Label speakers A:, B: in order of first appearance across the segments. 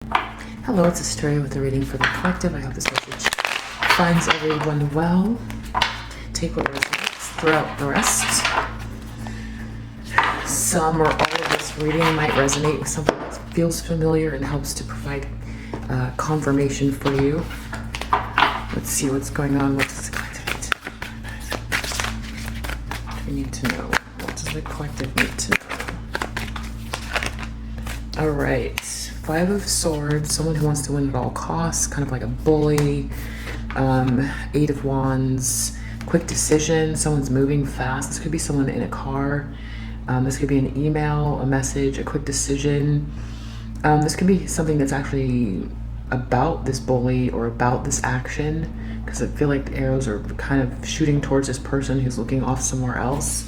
A: Hello, it's Asteria with a reading for the collective. I hope this message finds everyone well. Take what resonates, throw out the rest. Some or all of this reading might resonate with something that feels familiar and helps to provide confirmation for you. Let's see what's going on. What does the collective need to know? What do we need to know? What does the collective need to know? All right. Five of Swords, someone who wants to win at all costs, kind of like a bully. Eight of Wands, quick decision, someone's moving fast. This could be someone in a car. This could be an email, a message, a quick decision. This could be something that's actually about this bully or about this action, because I feel like the arrows are kind of shooting towards this person who's looking off somewhere else.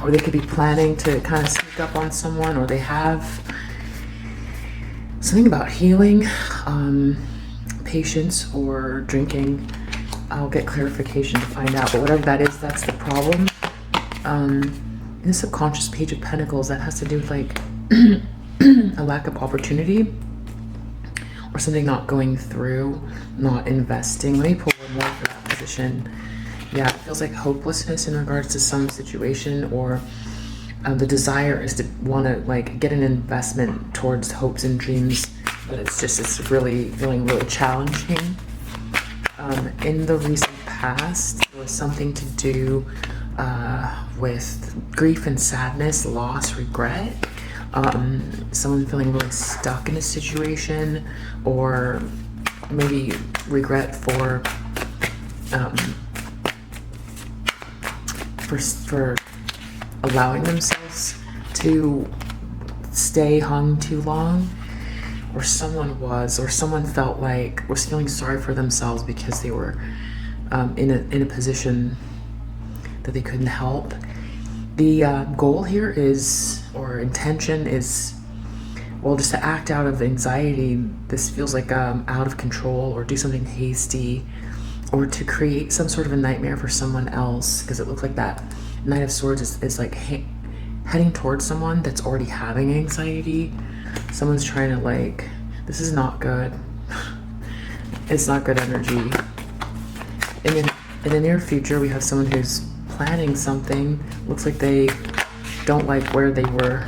A: Or they could be planning to kind of sneak up on someone, or they have something about healing, patience, or drinking. I'll get clarification to find out, but whatever that is, that's the problem. In the subconscious Page of Pentacles, that has to do with like a lack of opportunity or something not going through, not investing. Let me pull one more for that position. Yeah, it feels like hopelessness in regards to some situation, or the desire is to want to like get an investment towards hopes and dreams, but it's really feeling really challenging. In the recent past, there was something to do with grief and sadness, loss, regret. Someone feeling really stuck in a situation, or maybe regret for allowing themselves to stay hung too long, or someone felt like was feeling sorry for themselves because they were in a position that they couldn't help. The goal here is, or intention is, well, just to act out of anxiety. This feels like out of control, or do something hasty, or to create some sort of a nightmare for someone else, because it looks like that Knight of Swords is like heading towards someone that's already having anxiety. Someone's trying to like, this is not good. It's not good energy. In the near future, we have someone who's planning something. Looks like they don't like where they were,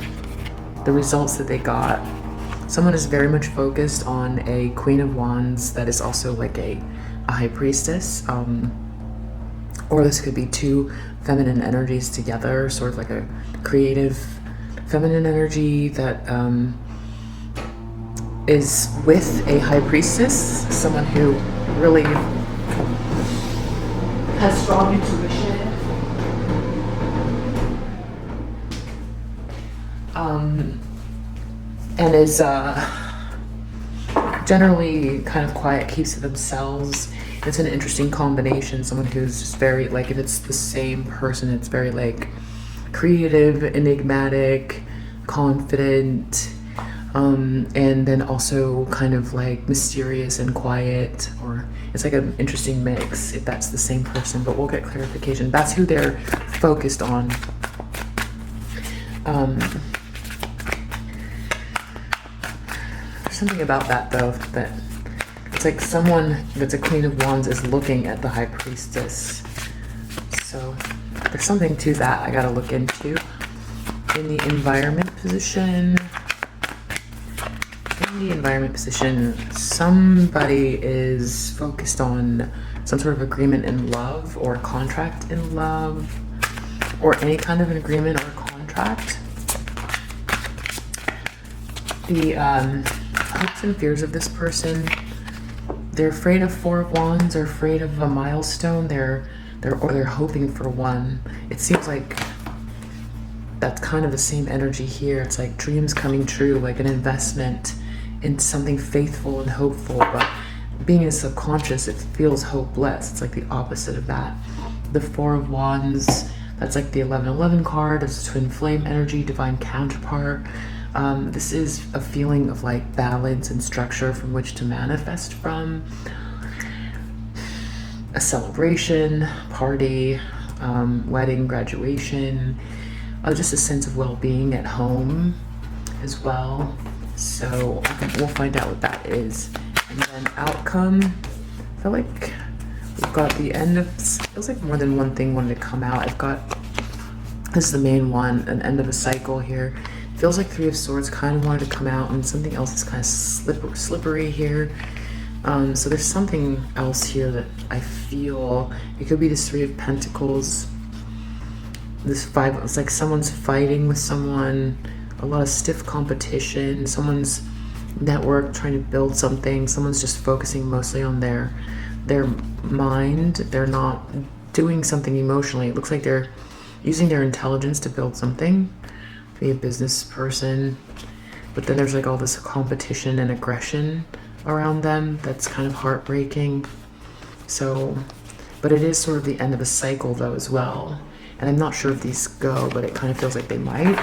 A: the results that they got. Someone is very much focused on a Queen of Wands that is also like a High Priestess, or this could be two feminine energies together, sort of like a creative feminine energy that is with a High Priestess, someone who really has strong intuition, and is generally kind of quiet, keeps to themselves. It's an interesting combination. Someone who's just very, like, if it's the same person, it's very like creative, enigmatic, confident, and then also kind of like mysterious and quiet, or it's like an interesting mix if that's the same person, but we'll get clarification. That's who they're focused on. There's something about that though, that it's like someone that's a Queen of Wands is looking at the High Priestess. So there's something to that I gotta look into. In the environment position, somebody is focused on some sort of agreement in love, or contract in love, or any kind of an agreement or contract. The hopes and fears of this person, they're afraid of Four of Wands, or afraid of a milestone. They're hoping for one. It seems like that's kind of the same energy here. It's like dreams coming true, like an investment in something faithful and hopeful, but being in subconscious, it feels hopeless. It's like the opposite of that. The Four of Wands, that's like the 1111 card. It's twin flame energy, divine counterpart. This is a feeling of like balance and structure from which to manifest from. A celebration, party, wedding, graduation, just a sense of well-being at home. as well. So we'll find out what that is. And then outcome, I feel like we've got the end of, feels like more than one thing wanted to come out. I've got, this is the main one, an end of a cycle here. Feels like Three of Swords kind of wanted to come out, and something else is kind of slippery here. So there's something else here that I feel, it could be this Three of Pentacles, this Five, it's like someone's fighting with someone, a lot of stiff competition, someone's network trying to build something, someone's just focusing mostly on their mind, they're not doing something emotionally. It looks like they're using their intelligence to build something, be a business person, but then there's like all this competition and aggression around them that's kind of heartbreaking. So, but it is sort of the end of a cycle though as well, and I'm not sure if these go, but it kind of feels like they might.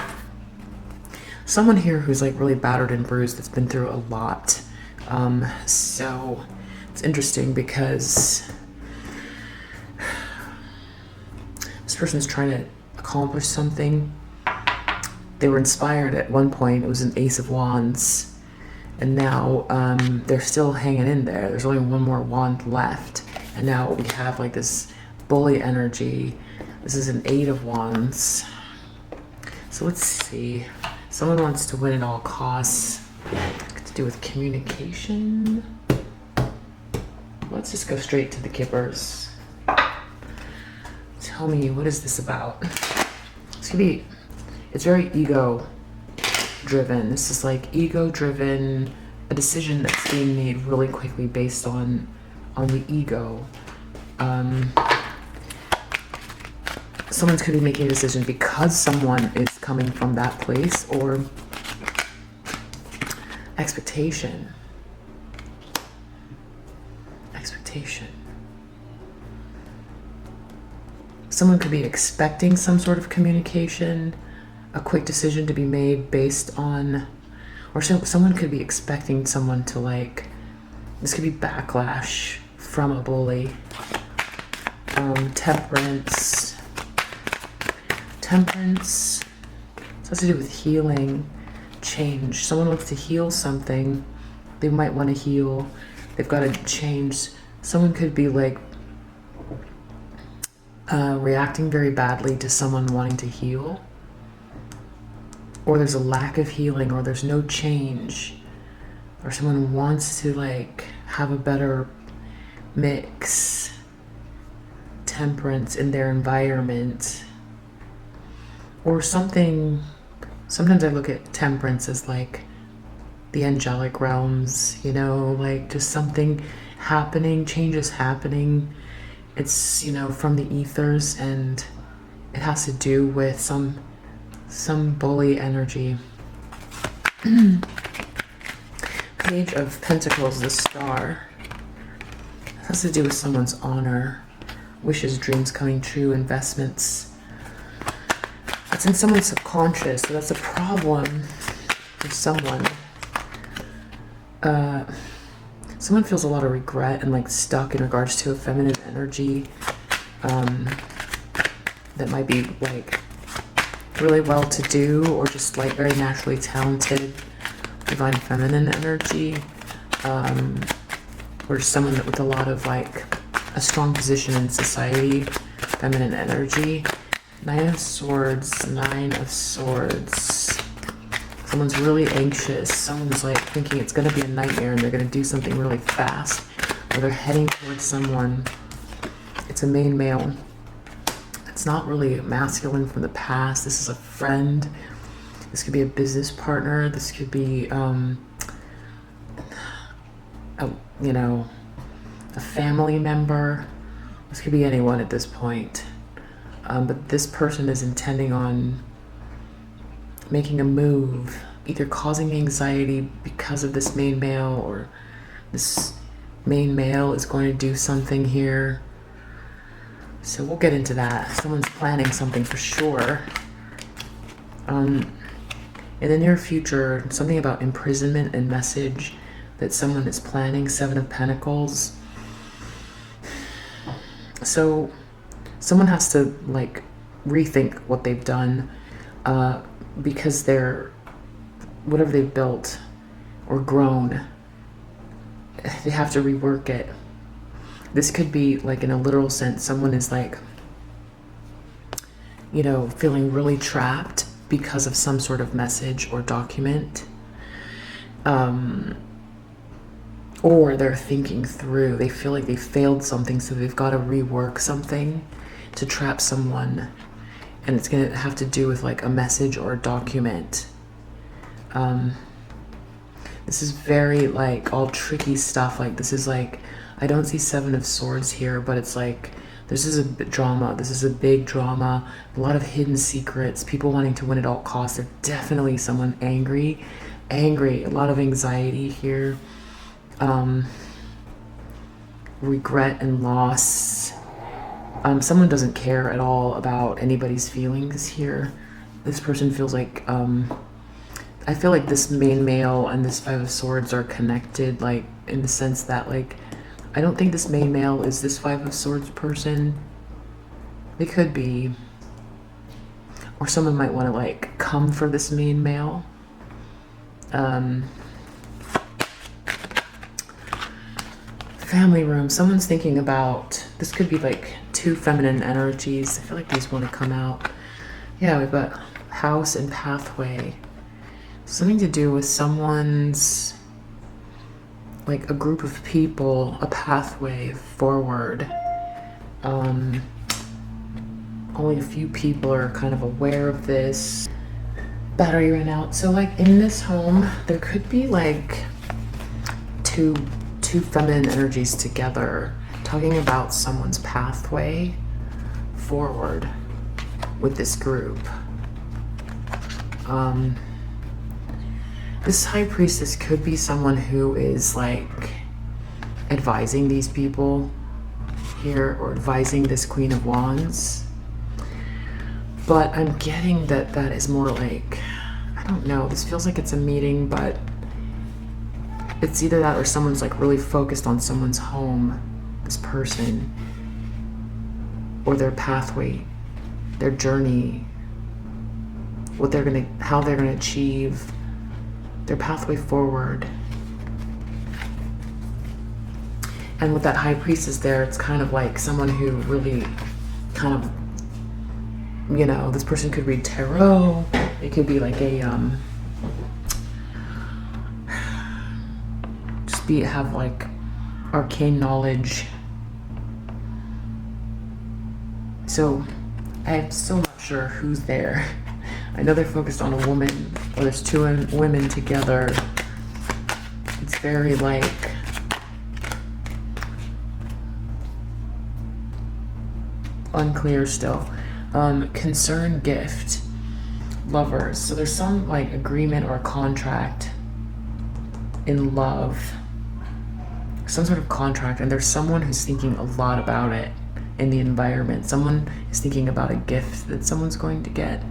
A: Someone here who's like really battered and bruised, that's been through a lot. So it's interesting because this person's trying to accomplish something. They were inspired at one point, it was an Ace of Wands, and now they're still hanging in there. There's only one more wand left, and now we have like this bully energy. This is an Eight of Wands. So let's see. Someone wants to win at all costs. Got to do with communication. Let's just go straight to the Kippers. Tell me, what is this about? It's gonna be, it's very ego driven. This is like ego driven, a decision that's being made really quickly based on the ego. Someone could be making a decision because someone is coming from that place, or expectation. Someone could be expecting some sort of communication, a quick decision to be made based on, or someone could be expecting someone to like, this could be backlash from a bully. Temperance. It has to do with healing, change. Someone wants to heal something. They might want to heal. They've got to change. Someone could be like reacting very badly to someone wanting to heal. Or there's a lack of healing, or there's no change. Or someone wants to like have a better mix, temperance in their environment. Or something, sometimes I look at temperance as like the angelic realms, you know, like just something happening, changes happening. It's, you know, from the ethers, and it has to do with some bully energy. Page of Pentacles, the Star. It has to do with someone's honor, wishes, dreams coming true, investments. It's in someone's subconscious, so that's a problem for someone. Someone feels a lot of regret and like stuck in regards to a feminine energy that might be like really well to do, or just like very naturally talented, divine feminine energy, or someone with a lot of like a strong position in society, feminine energy. Nine of Swords. Someone's really anxious. Someone's like thinking it's going to be a nightmare and they're going to do something really fast, or they're heading towards someone. It's a main male. It's not really masculine from the past. This is a friend. This could be a business partner. This could be, a family member. This could be anyone at this point. But this person is intending on making a move, either causing anxiety because of this main male, or this main male is going to do something here. So we'll get into that. Someone's planning something for sure. In the near future, something about imprisonment and message that someone is planning. Seven of Pentacles. So someone has to like rethink what they've done, because they're whatever they've built or grown, they have to rework it. This could be like, in a literal sense, someone is like, you know, feeling really trapped because of some sort of message or document. Or they're thinking through, they feel like they failed something, so they've got to rework something to trap someone. And it's going to have to do with like a message or a document. This is very like all tricky stuff. Like this is like, I don't see Seven of Swords here, but it's like, this is a drama. This is a big drama. A lot of hidden secrets. People wanting to win at all costs. There's definitely someone angry. A lot of anxiety here. Regret and loss. Someone doesn't care at all about anybody's feelings here. This person feels like, I feel like this main male and this Five of Swords are connected, like in the sense that like, I don't think this main male is this Five of Swords person. They could be. Or someone might want to like come for this main male. Family room. Someone's thinking about, this could be like two feminine energies. I feel like these want to come out. Yeah, we've got house and pathway. Something to do with someone's, like a group of people, a pathway forward. Only a few people are kind of aware of this. Battery ran out. So like in this home, there could be like two feminine energies together talking about someone's pathway forward with this group. This High Priestess could be someone who is like advising these people here, or advising this Queen of Wands. But I'm getting that that is more like, I don't know, this feels like it's a meeting, but it's either that or someone's like really focused on someone's home, this person, or their pathway, their journey, how they're gonna achieve their pathway forward. And with that High Priestess there, it's kind of like someone who really kind of, you know, this person could read tarot. It could be like a have like arcane knowledge. So I'm still not sure who's there. I know they're focused on a woman, or there's two women together. It's very like, unclear still. Concern, gift, lovers. So there's some like agreement or contract in love, some sort of contract, and there's someone who's thinking a lot about it in the environment. Someone is thinking about a gift that someone's going to get.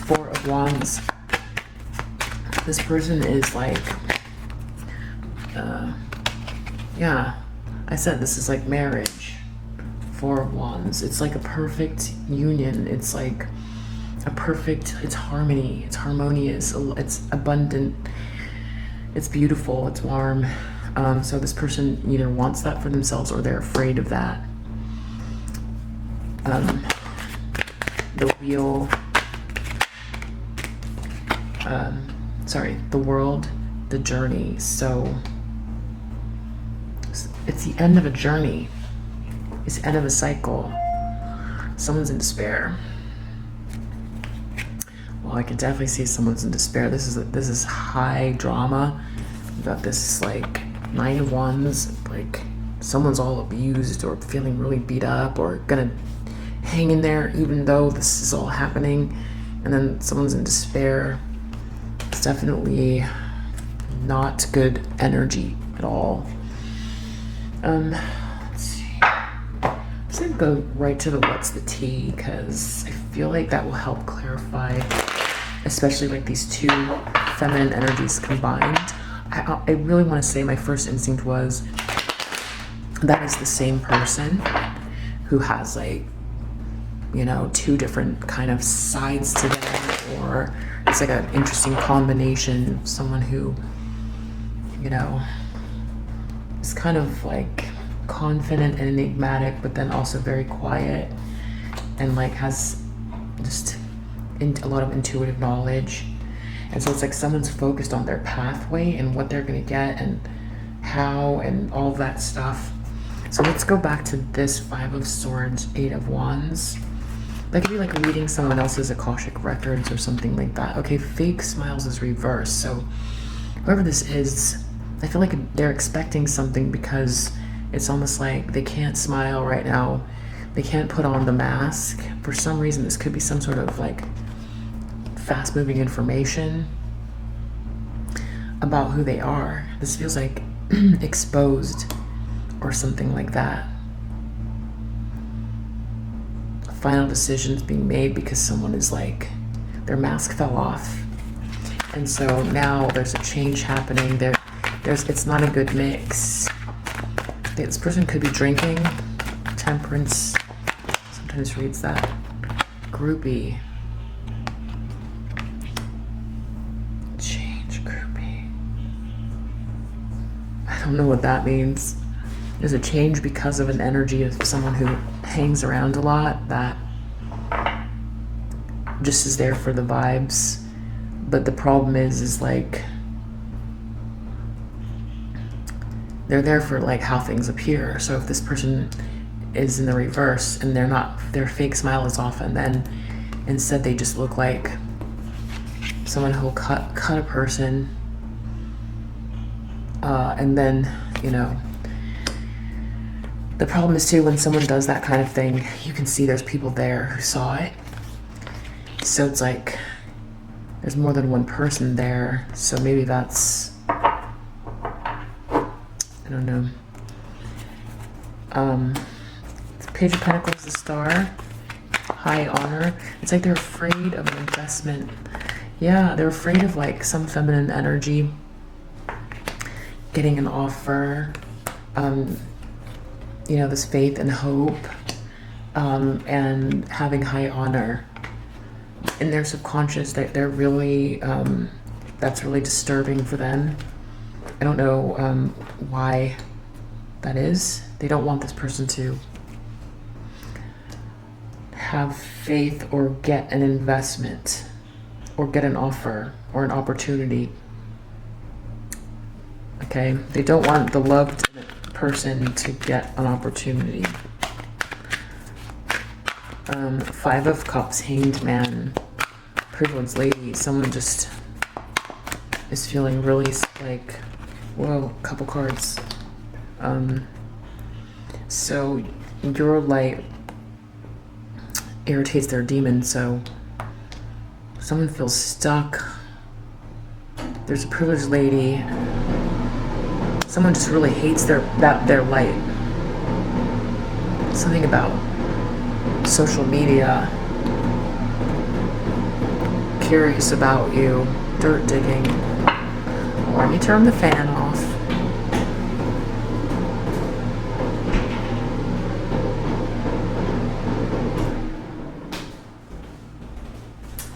A: Four of Wands. This person is like, yeah, I said this is like marriage. Four of Wands. It's like a perfect union. It's like a perfect, it's harmony, it's harmonious, it's abundant, it's beautiful, it's warm. So this person either wants that for themselves or they're afraid of that. The wheel, the world, the journey. So it's the end of a journey. It's the end of a cycle. Someone's in despair. Well, I can definitely see someone's in despair. This is high drama. We've got this like Nine of Wands, like someone's all abused or feeling really beat up or gonna hang in there even though this is all happening. And then someone's in despair. It's definitely not good energy at all. Let's see. I'm just gonna go right to the what's the tea, because I feel like that will help clarify, especially like these two feminine energies combined. I really want to say my first instinct was that is the same person who has like, you know, two different kind of sides to them, or it's like an interesting combination. Someone who, you know, is kind of like confident and enigmatic, but then also very quiet, and like has just a lot of intuitive knowledge. And so it's like someone's focused on their pathway and what they're going to get and how and all that stuff. So let's go back to this Five of Swords, Eight of Wands. That could be like reading someone else's Akashic records or something like that. Okay, fake smiles is reversed. So whoever this is, I feel like they're expecting something because it's almost like they can't smile right now. They can't put on the mask. For some reason, this could be some sort of like fast-moving information about who they are. This feels like exposed or something like that. Final decisions being made because someone is like, their mask fell off. And so now there's a change happening. It's not a good mix. This person could be drinking. Temperance sometimes reads that. Groupie. Change groupie. I don't know what that means. There's a change because of an energy of someone who hangs around a lot that just is there for the vibes. But the problem is like they're there for like how things appear. So if this person is in the reverse and they're not, their fake smile is off, and then instead they just look like someone who'll cut a person, and then, you know, the problem is too, when someone does that kind of thing, you can see there's people there who saw it. So it's like there's more than one person there. So maybe that's, I don't know. Page of Pentacles, the Star, High Honor. It's like they're afraid of an investment. Yeah, they're afraid of like some feminine energy, getting an offer, you know, this faith and hope, and having high honor. In their subconscious, they're really, that's really disturbing for them. I don't know why that is. They don't want this person to have faith or get an investment or get an offer or an opportunity. Okay, they don't want the loved person to get an opportunity. Five of Cups, Hanged Man, Privileged Lady. Someone just is feeling really like, whoa, couple cards. So your light irritates their demon, so someone feels stuck. There's a privileged lady. Someone just really hates their light. Something about social media, curious about you, dirt digging. Let me turn the fan off.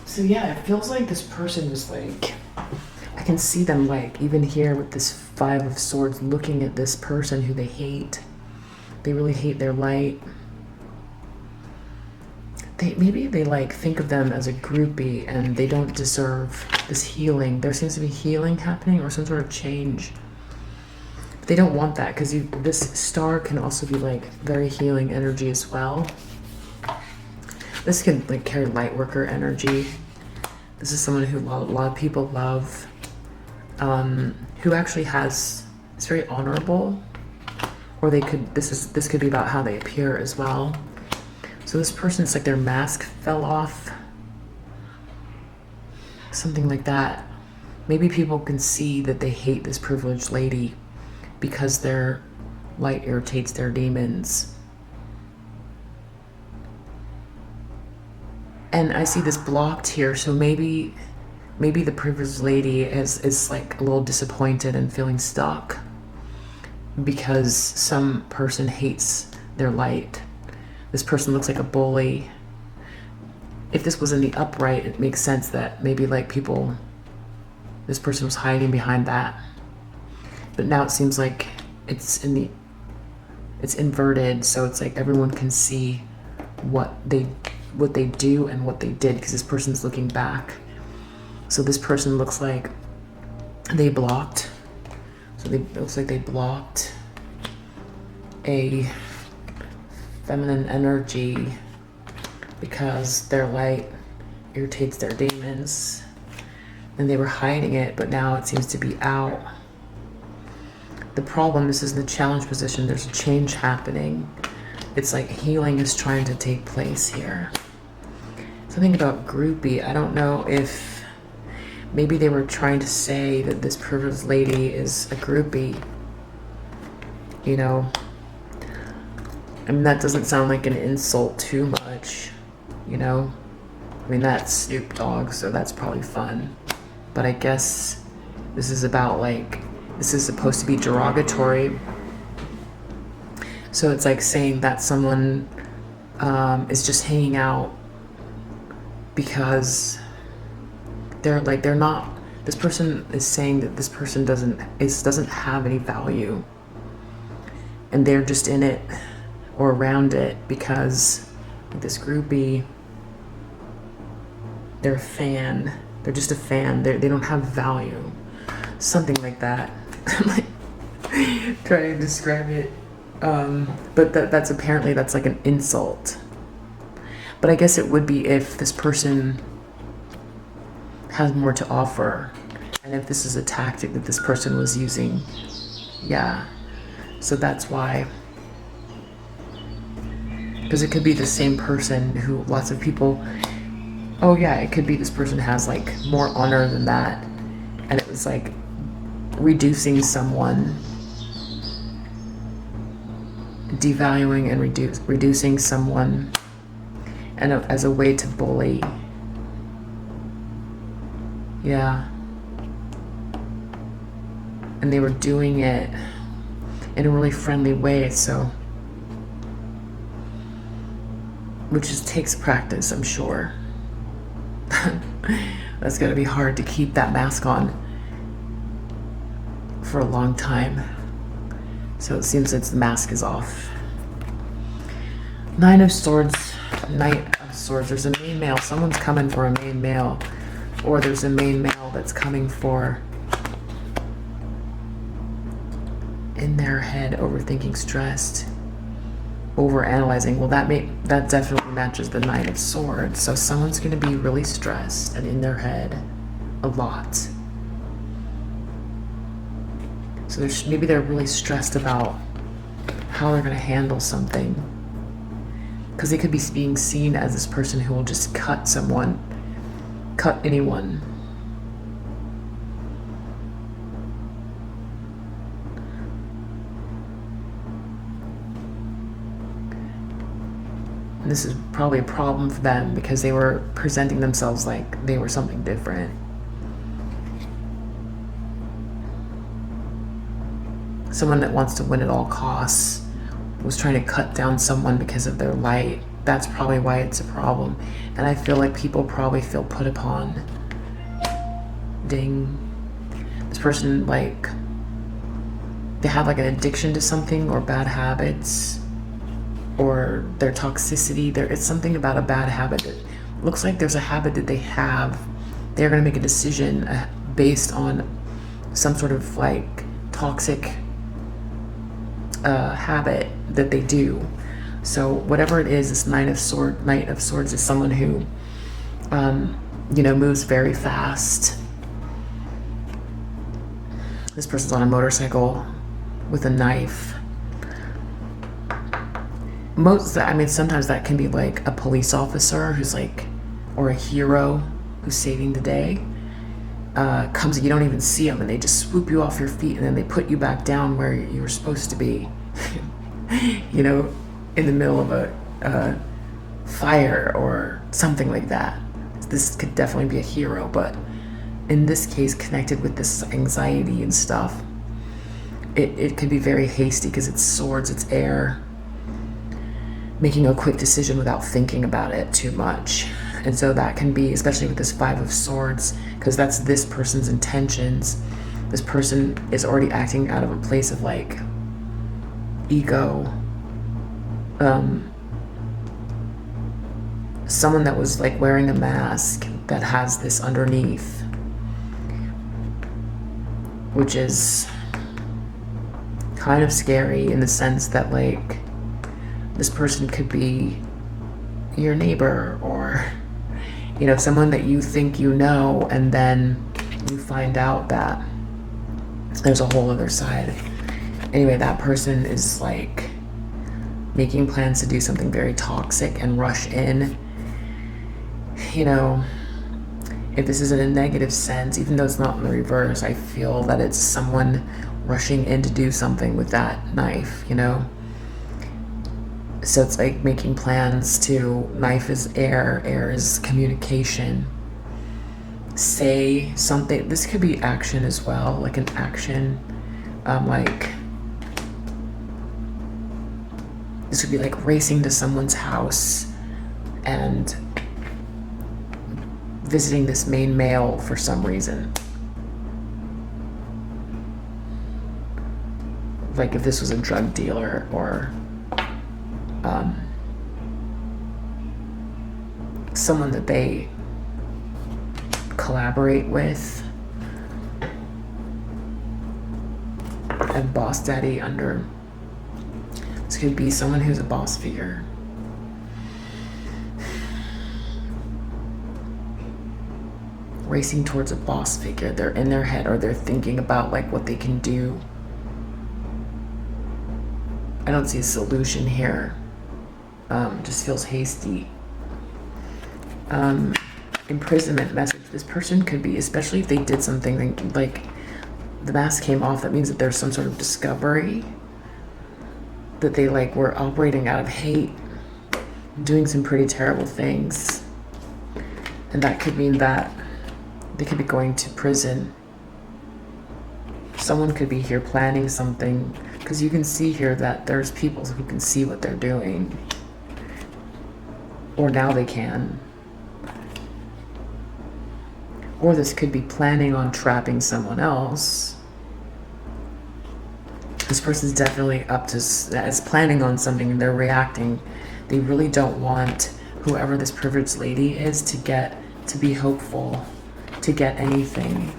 A: So yeah, it feels like this person was like, I can see them like, even here with this Five of Swords, looking at this person who they hate. They really hate their light. Maybe they like think of them as a groupie and they don't deserve this healing. There seems to be healing happening or some sort of change. But they don't want that because this star can also be like very healing energy as well. This can like carry light worker energy. This is someone who a lot of people love, who actually is very honorable, or this could be about how they appear as well. So this person, it's like their mask fell off, something like that. Maybe people can see that they hate this privileged lady because their light irritates their demons. And I see this blocked here, so maybe the privileged lady is like a little disappointed and feeling stuck because some person hates their light. This person looks like a bully. if this was in the upright, it makes sense that maybe like this person was hiding behind that. But now it seems like it's inverted, so it's like everyone can see what they do and what they did, because this person's looking back. So this person looks like they blocked. So it looks like they blocked a feminine energy because their light irritates their demons, and they were hiding it, but now it seems to be out. The problem, this is the challenge position. There's a change happening. It's like healing is trying to take place here. Something about groupie. I don't know if maybe they were trying to say that this privileged lady is a groupie. You know, I mean, that doesn't sound like an insult too much, you know? I mean, that's Snoop Dogg, so that's probably fun. But I guess this is about like, this is supposed to be derogatory. So it's like saying that someone is just hanging out because they're not, this person is saying that this person doesn't have any value, and they're just in it or around it because this groupie, they're a fan. They're just a fan. They don't have value. Something like that. I'm like trying to describe it. But that's apparently that's like an insult. But I guess it would be if this person has more to offer, and if this is a tactic that this person was using. Yeah. So that's why. Because it could be the same person who lots of people, oh yeah, it could be this person has like more honor than that, and it was like reducing someone, devaluing and reducing someone, and as a way to bully. Yeah. And they were doing it in a really friendly way, so, which just takes practice, I'm sure. That's gonna be hard to keep that mask on for a long time. So it seems that the mask is off. Nine of Swords, Knight of Swords. There's a main male. Someone's coming for a main male, or there's a main male that's coming for, in their head, overthinking, stressed, overanalyzing. Well, that definitely matches the Knight of Swords. So someone's going to be really stressed and in their head a lot. So maybe they're really stressed about how they're going to handle something, because they could be being seen as this person who will just cut anyone. And this is probably a problem for them because they were presenting themselves like they were something different. Someone that wants to win at all costs was trying to cut down someone because of their light. That's probably why it's a problem. And I feel like people probably feel put upon. Ding. This person, like, they have like an addiction to something, or bad habits, or their toxicity. It's something about a bad habit that looks like there's a habit that they have. They're going to make a decision based on some sort of like toxic habit that they do. So whatever it is, this Knight of Swords is someone who, moves very fast. This person's on a motorcycle with a knife. Sometimes that can be like a police officer who's like, or a hero who's saving the day. Comes and you don't even see them, and they just swoop you off your feet, and then they put you back down where you were supposed to be. In the middle of a fire or something like that. This could definitely be a hero, but in this case, connected with this anxiety and stuff, it could be very hasty because it's swords, it's air, making a quick decision without thinking about it too much. And so that can be, especially with this Five of Swords, because that's this person's intentions. This person is already acting out of a place of like ego. Someone that was like wearing a mask that has this underneath, which is kind of scary in the sense that like this person could be your neighbor, or you know, someone that you think you know, and then you find out that there's a whole other side. Anyway, that person is like making plans to do something very toxic and rush in. You know, if this is in a negative sense, even though it's not in the reverse, I feel that it's someone rushing in to do something with that knife, you know? So it's like making plans to, knife is air, air is communication. Say something, this could be action as well, like an action, like, this would be like racing to someone's house and visiting this main male for some reason. Like if this was a drug dealer, or someone that they collaborate with, and boss daddy under. This could be someone who's a boss figure. Racing towards a boss figure. They're in their head, or they're thinking about like what they can do. I don't see a solution here. Just feels hasty. Imprisonment message. This person could be, especially if they did something like the mask came off, that means that there's some sort of discovery that they like were operating out of hate, doing some pretty terrible things. And that could mean that they could be going to prison. Someone could be here planning something, because you can see here that there's people who can see what they're doing. Or now they can. Or this could be planning on trapping someone else. This person's definitely up to, is planning on something, and they're reacting. They really don't want whoever this privileged lady is to be hopeful, to get anything.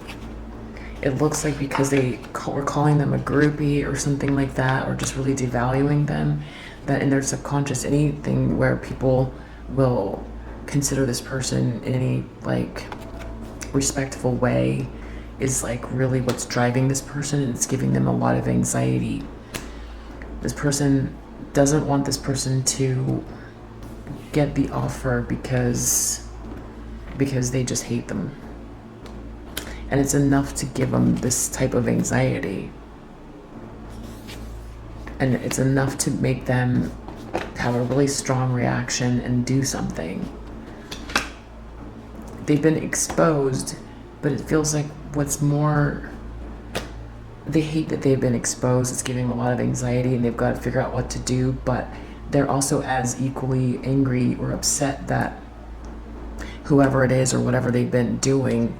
A: It looks like because they were calling them a groupie or something like that, or just really devaluing them, that in their subconscious, anything where people will consider this person in any like respectful way is like really what's driving this person, and it's giving them a lot of anxiety. This person doesn't want this person to get the offer because they just hate them. And it's enough to give them this type of anxiety. And it's enough to make them have a really strong reaction and do something. They've been exposed, but it feels like what's more, they hate that they've been exposed. It's giving them a lot of anxiety, and they've got to figure out what to do, but they're also as equally angry or upset that whoever it is or whatever they've been doing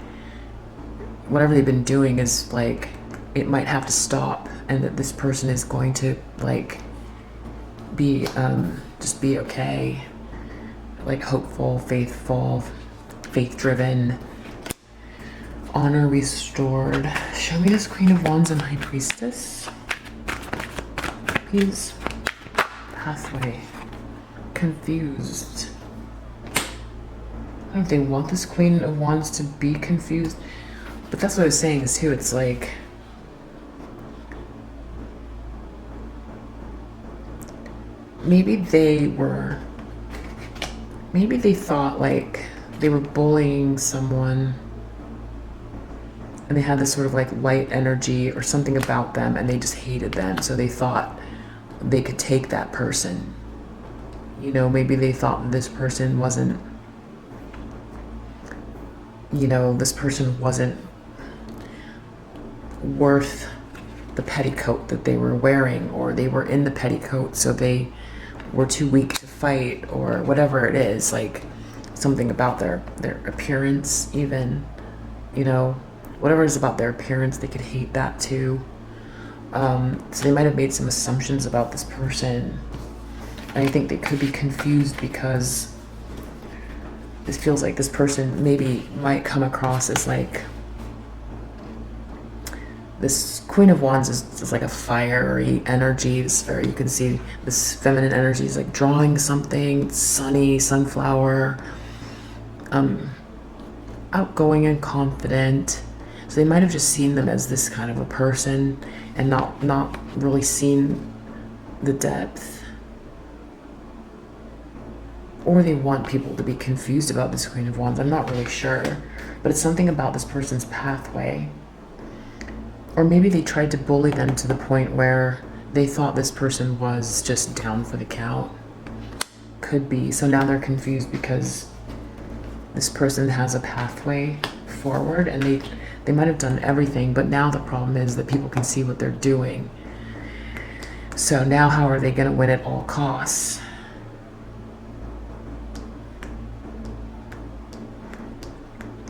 A: is like, it might have to stop, and that this person is going to like be just be okay, like hopeful, faithful, faith-driven, honor restored. Show me this Queen of Wands and High Priestess, please. Pathway. Confused. I don't know if they want this Queen of Wands to be confused, but that's what I was saying too. It's like, maybe they thought like they were bullying someone, and they had this sort of like light energy or something about them, and they just hated them, so they thought they could take that person. You know, maybe they thought this person wasn't, worth the petticoat that they were wearing, or they were in the petticoat so they were too weak to fight, or whatever it is. Like, something about their appearance, even, you know, whatever it is about their appearance, they could hate that too. So they might have made some assumptions about this person. And I think they could be confused because it feels like this person maybe might come across as like, this Queen of Wands is like a fiery energy. Or you can see this feminine energy is like drawing something, sunny, sunflower, outgoing and confident. So they might have just seen them as this kind of a person and not really seen the depth. Or they want people to be confused about this Queen of Wands. I'm not really sure. But it's something about this person's pathway. Or maybe they tried to bully them to the point where they thought this person was just down for the count. Could be. So now they're confused because this person has a pathway forward and they might have done everything, but now the problem is that people can see what they're doing. So now how are they going to win at all costs?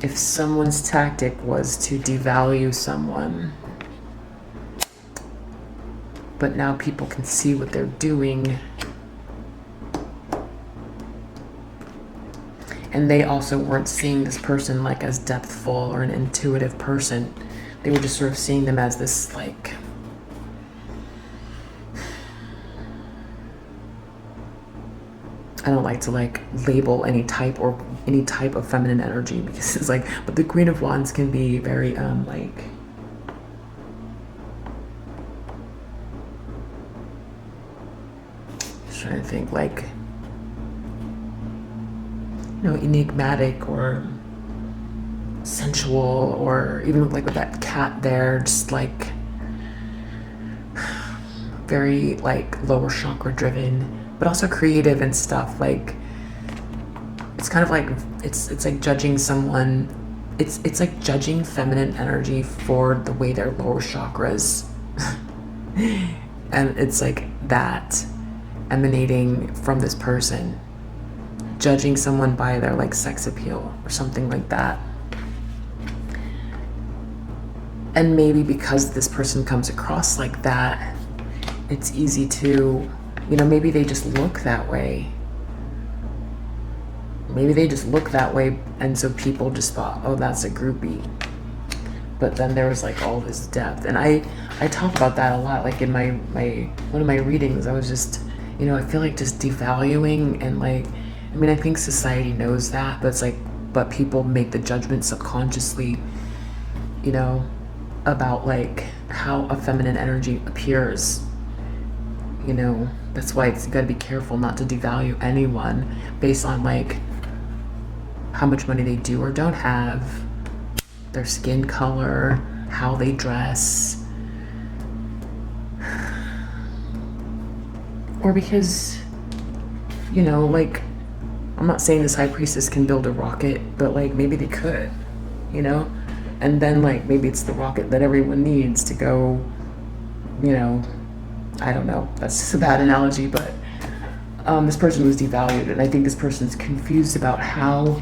A: If someone's tactic was to devalue someone, but now people can see what they're doing, and they also weren't seeing this person like as depthful or an intuitive person. They were just sort of seeing them as this like, I don't like to like label any type of feminine energy because it's like, but the Queen of Wands can be very like, just trying to think, like, you know, enigmatic or sensual, or even like with that cat there, just like very like lower chakra driven, but also creative and stuff. Like it's kind of like it's like judging someone. It's like judging feminine energy for the way their lower chakras, and it's like that emanating from this person, judging someone by their like sex appeal or something like that. And maybe because this person comes across like that, it's easy to, you know, maybe they just look that way. Maybe they just look that way, and so people just thought, oh, that's a groupie. But then there was like all this depth. And I talk about that a lot, like in my one of my readings. I was just, you know, I feel like just devaluing, and like, I mean, I think society knows that, but it's like, but people make the judgment subconsciously, you know, about like how a feminine energy appears. You know, that's why you gotta be careful not to devalue anyone based on like how much money they do or don't have, their skin color, how they dress, or because, you know, like, I'm not saying this high priestess can build a rocket, but like maybe they could, you know, and then like maybe it's the rocket that everyone needs to go, you know, I don't know, that's just a bad analogy, but this person was devalued, and I think this person's confused about how,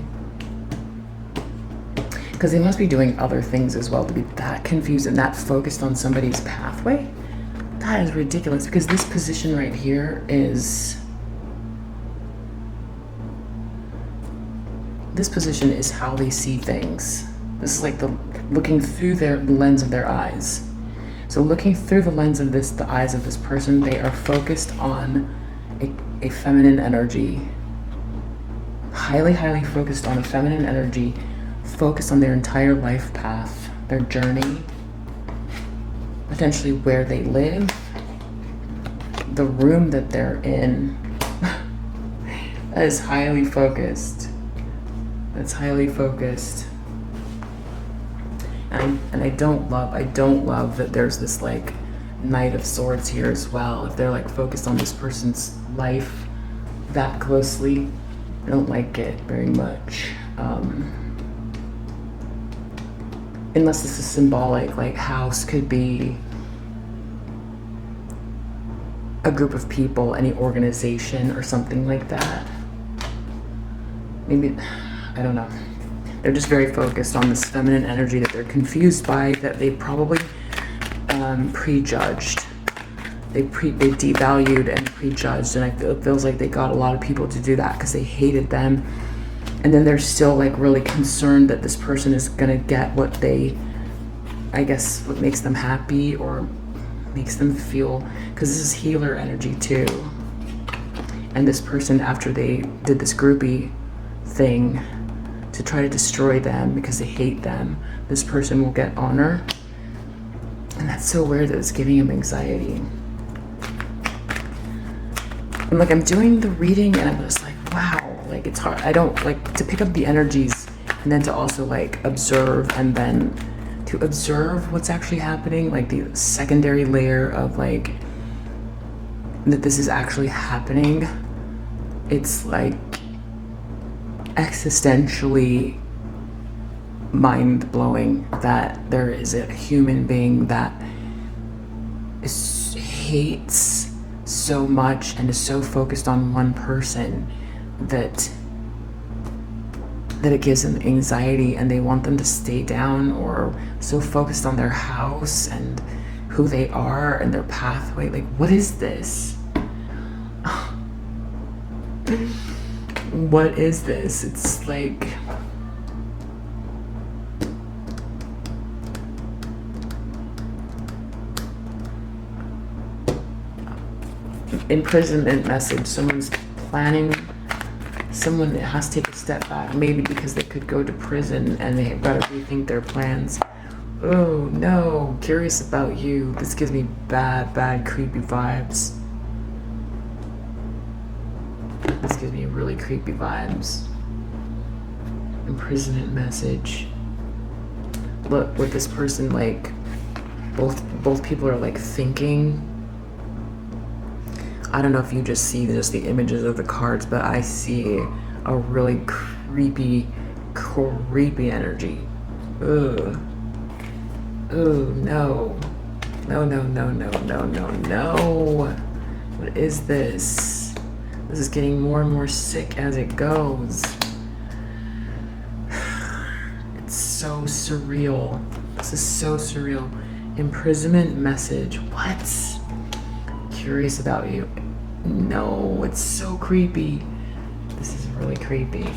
A: because they must be doing other things as well to be that confused and that focused on somebody's pathway. That is ridiculous, because this position right here is, this position is how they see things. This is like the looking through the lens of their eyes. So looking through the lens of this, the eyes of this person, they are focused on a feminine energy. Highly, highly focused on a feminine energy, focused on their entire life path, their journey, potentially where they live, the room that they're in. That is highly focused. That's highly focused. And I don't love that there's this like Knight of Swords here as well. If they're like focused on this person's life that closely, I don't like it very much. Unless this is symbolic, like house could be a group of people, any organization or something like that. maybe, I don't know. They're just very focused on this feminine energy that they're confused by, that they probably prejudged. They devalued and prejudged, and it feels like they got a lot of people to do that because they hated them. And then they're still like really concerned that this person is gonna get what they, I guess, what makes them happy or makes them feel, because this is healer energy too. And this person, after they did this groupie thing to try to destroy them because they hate them, this person will get honor. And that's so weird that it's giving him anxiety. And like, I'm doing the reading and I'm just like, wow, like it's hard. I don't like to pick up the energies and then to also like observe, and then to observe what's actually happening, like the secondary layer of like that this is actually happening. It's like existentially mind-blowing that there is a human being that hates so much and is so focused on one person that it gives them anxiety, and they want them to stay down, or so focused on their house and who they are and their pathway. Like, what is this? What is this? It's like, imprisonment message. Someone's planning, someone that has to take a step back, maybe because they could go to prison and they've got to rethink their plans. Oh no, curious about you. This gives me bad, creepy vibes. This gives me really creepy vibes. Imprisonment message. Look, with this person, like, both people are like thinking. I don't know if you just see just the images of the cards, but I see a really creepy energy. Ugh. Oh no. No. What is this? This is getting more and more sick as it goes. It's so surreal. This is so surreal. Imprisonment message. What? Curious about you. No, it's so creepy. This is really creepy.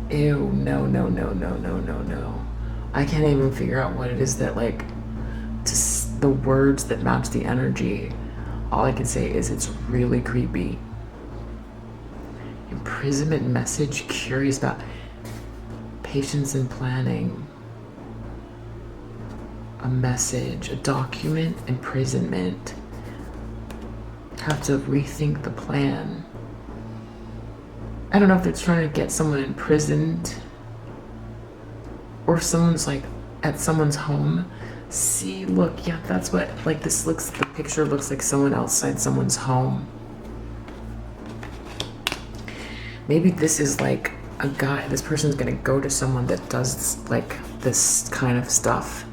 A: Ew, no. I can't even figure out what it is that, like, just the words that match the energy. All I can say is it's really creepy. Imprisonment message, curious about patience and planning. A message, a document, imprisonment. Have to rethink the plan. I don't know if they're trying to get someone imprisoned, or someone's like at someone's home. See, look, yeah, that's what, like, this looks, the picture looks like someone outside someone's home. Maybe this is like a guy, this person's gonna go to someone that does like this kind of stuff.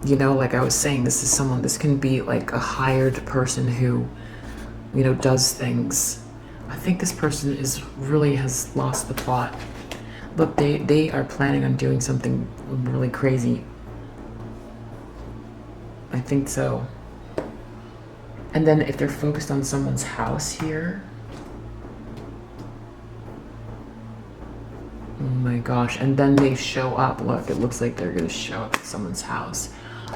A: You know, like I was saying, this is someone, this can be like a hired person who, you know, does things. I think this person really has lost the plot. Look, they are planning on doing something really crazy. I think so. And then if they're focused on someone's house here. Oh my gosh. And then they show up. Look, it looks like they're going to show up at someone's house.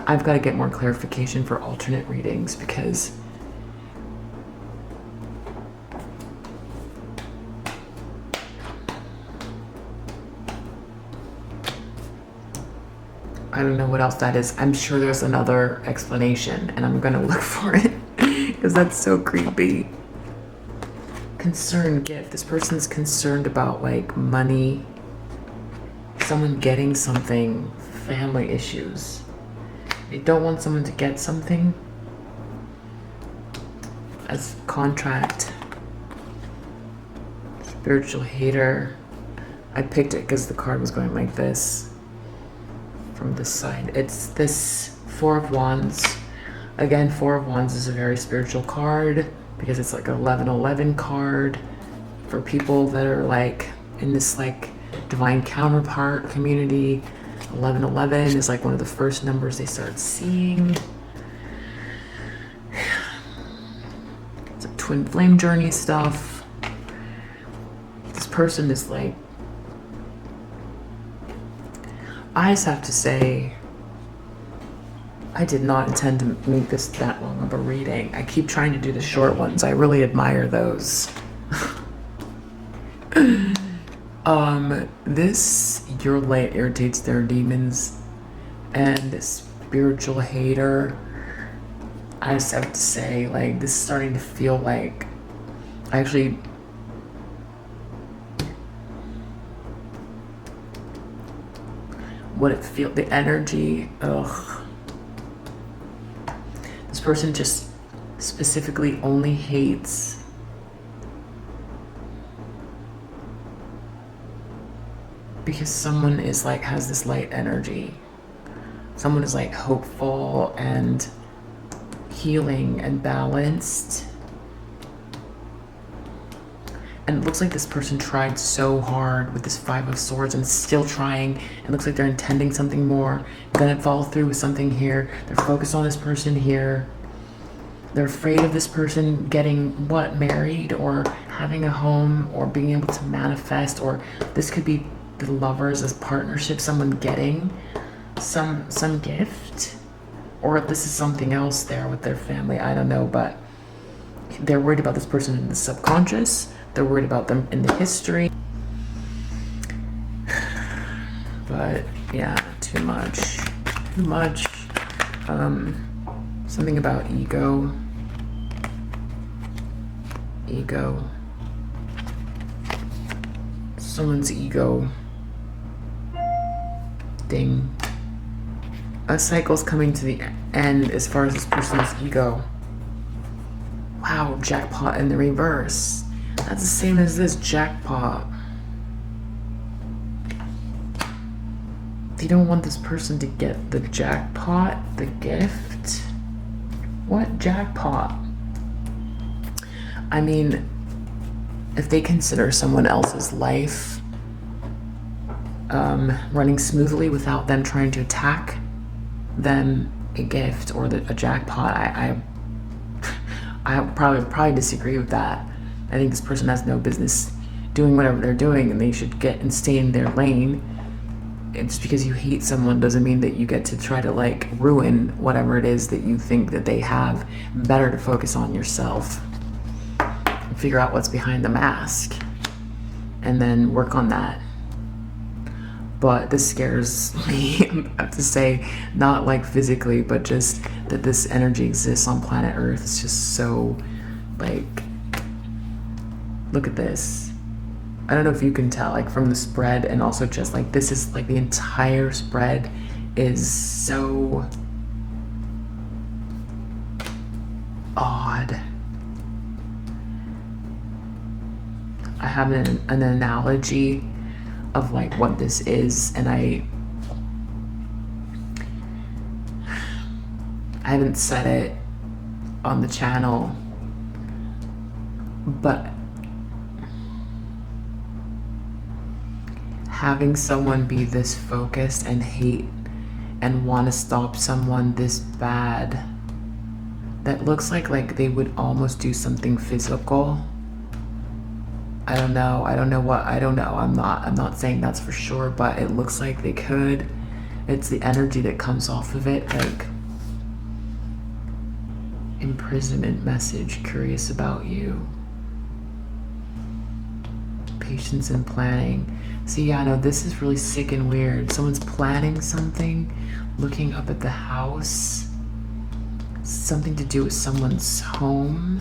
A: I've got to get more clarification for alternate readings, because I don't know what else that is. I'm sure there's another explanation, and I'm gonna look for it because that's so creepy. Concern gift. This person's concerned about like money, someone getting something, family issues. They don't want someone to get something as contract. Spiritual hater. I picked it because the card was going like this. From this side, it's this Four of Wands. Again, Four of Wands is a very spiritual card because it's like an 1111 card. for people that are like in this like divine counterpart community, 1111 is like one of the first numbers they start seeing. It's like twin flame journey stuff. This person is like, I just have to say, I did not intend to make this that long of a reading. I keep trying to do the short ones. I really admire those. This, your light irritates their demons, and spiritual hater, I just have to say, like, this is starting to feel like, actually, what it feels, the energy, ugh. This person just specifically only hates because someone is like, has this light energy. Someone is like hopeful and healing and balanced. And it looks like this person tried so hard with this Five of Swords and still trying. It looks like they're intending something more, gonna follow through with something here. They're focused on this person here. They're afraid of this person getting married or having a home or being able to manifest, or this could be the lovers as partnership, someone getting some gift, or this is something else there with their family, I don't know, but they're worried about this person in the subconscious. They're worried about them in the history. But yeah, too much. Something about ego. Someone's ego. Ding. A cycle's coming to the end as far as this person's ego. Wow, jackpot in the reverse. That's the same as this jackpot. They don't want this person to get the jackpot, the gift. What jackpot? I mean, if they consider someone else's life running smoothly without them trying to attack them a gift or a jackpot, I probably disagree with that. I think this person has no business doing whatever they're doing, and they should get and stay in their lane. It's because you hate someone doesn't mean that you get to try to like ruin whatever it is that you think that they have. Better to focus on yourself and figure out what's behind the mask and then work on that. But this scares me, I have to say, not like physically, but just that this energy exists on planet Earth. It's just so, like, look at this. I don't know if you can tell, like, from the spread, and also just like, this is like the entire spread is so odd. I have an analogy of like what this is, and I haven't said it on the channel, but having someone be this focused and hate and want to stop someone this bad, that looks like they would almost do something physical. I don't know. I'm not saying that's for sure, but it looks like they could. It's the energy that comes off of it, like imprisonment message, curious about you. Patience and planning. See, yeah, no, this is really sick and weird. Someone's planning something, looking up at the house. Something to do with someone's home.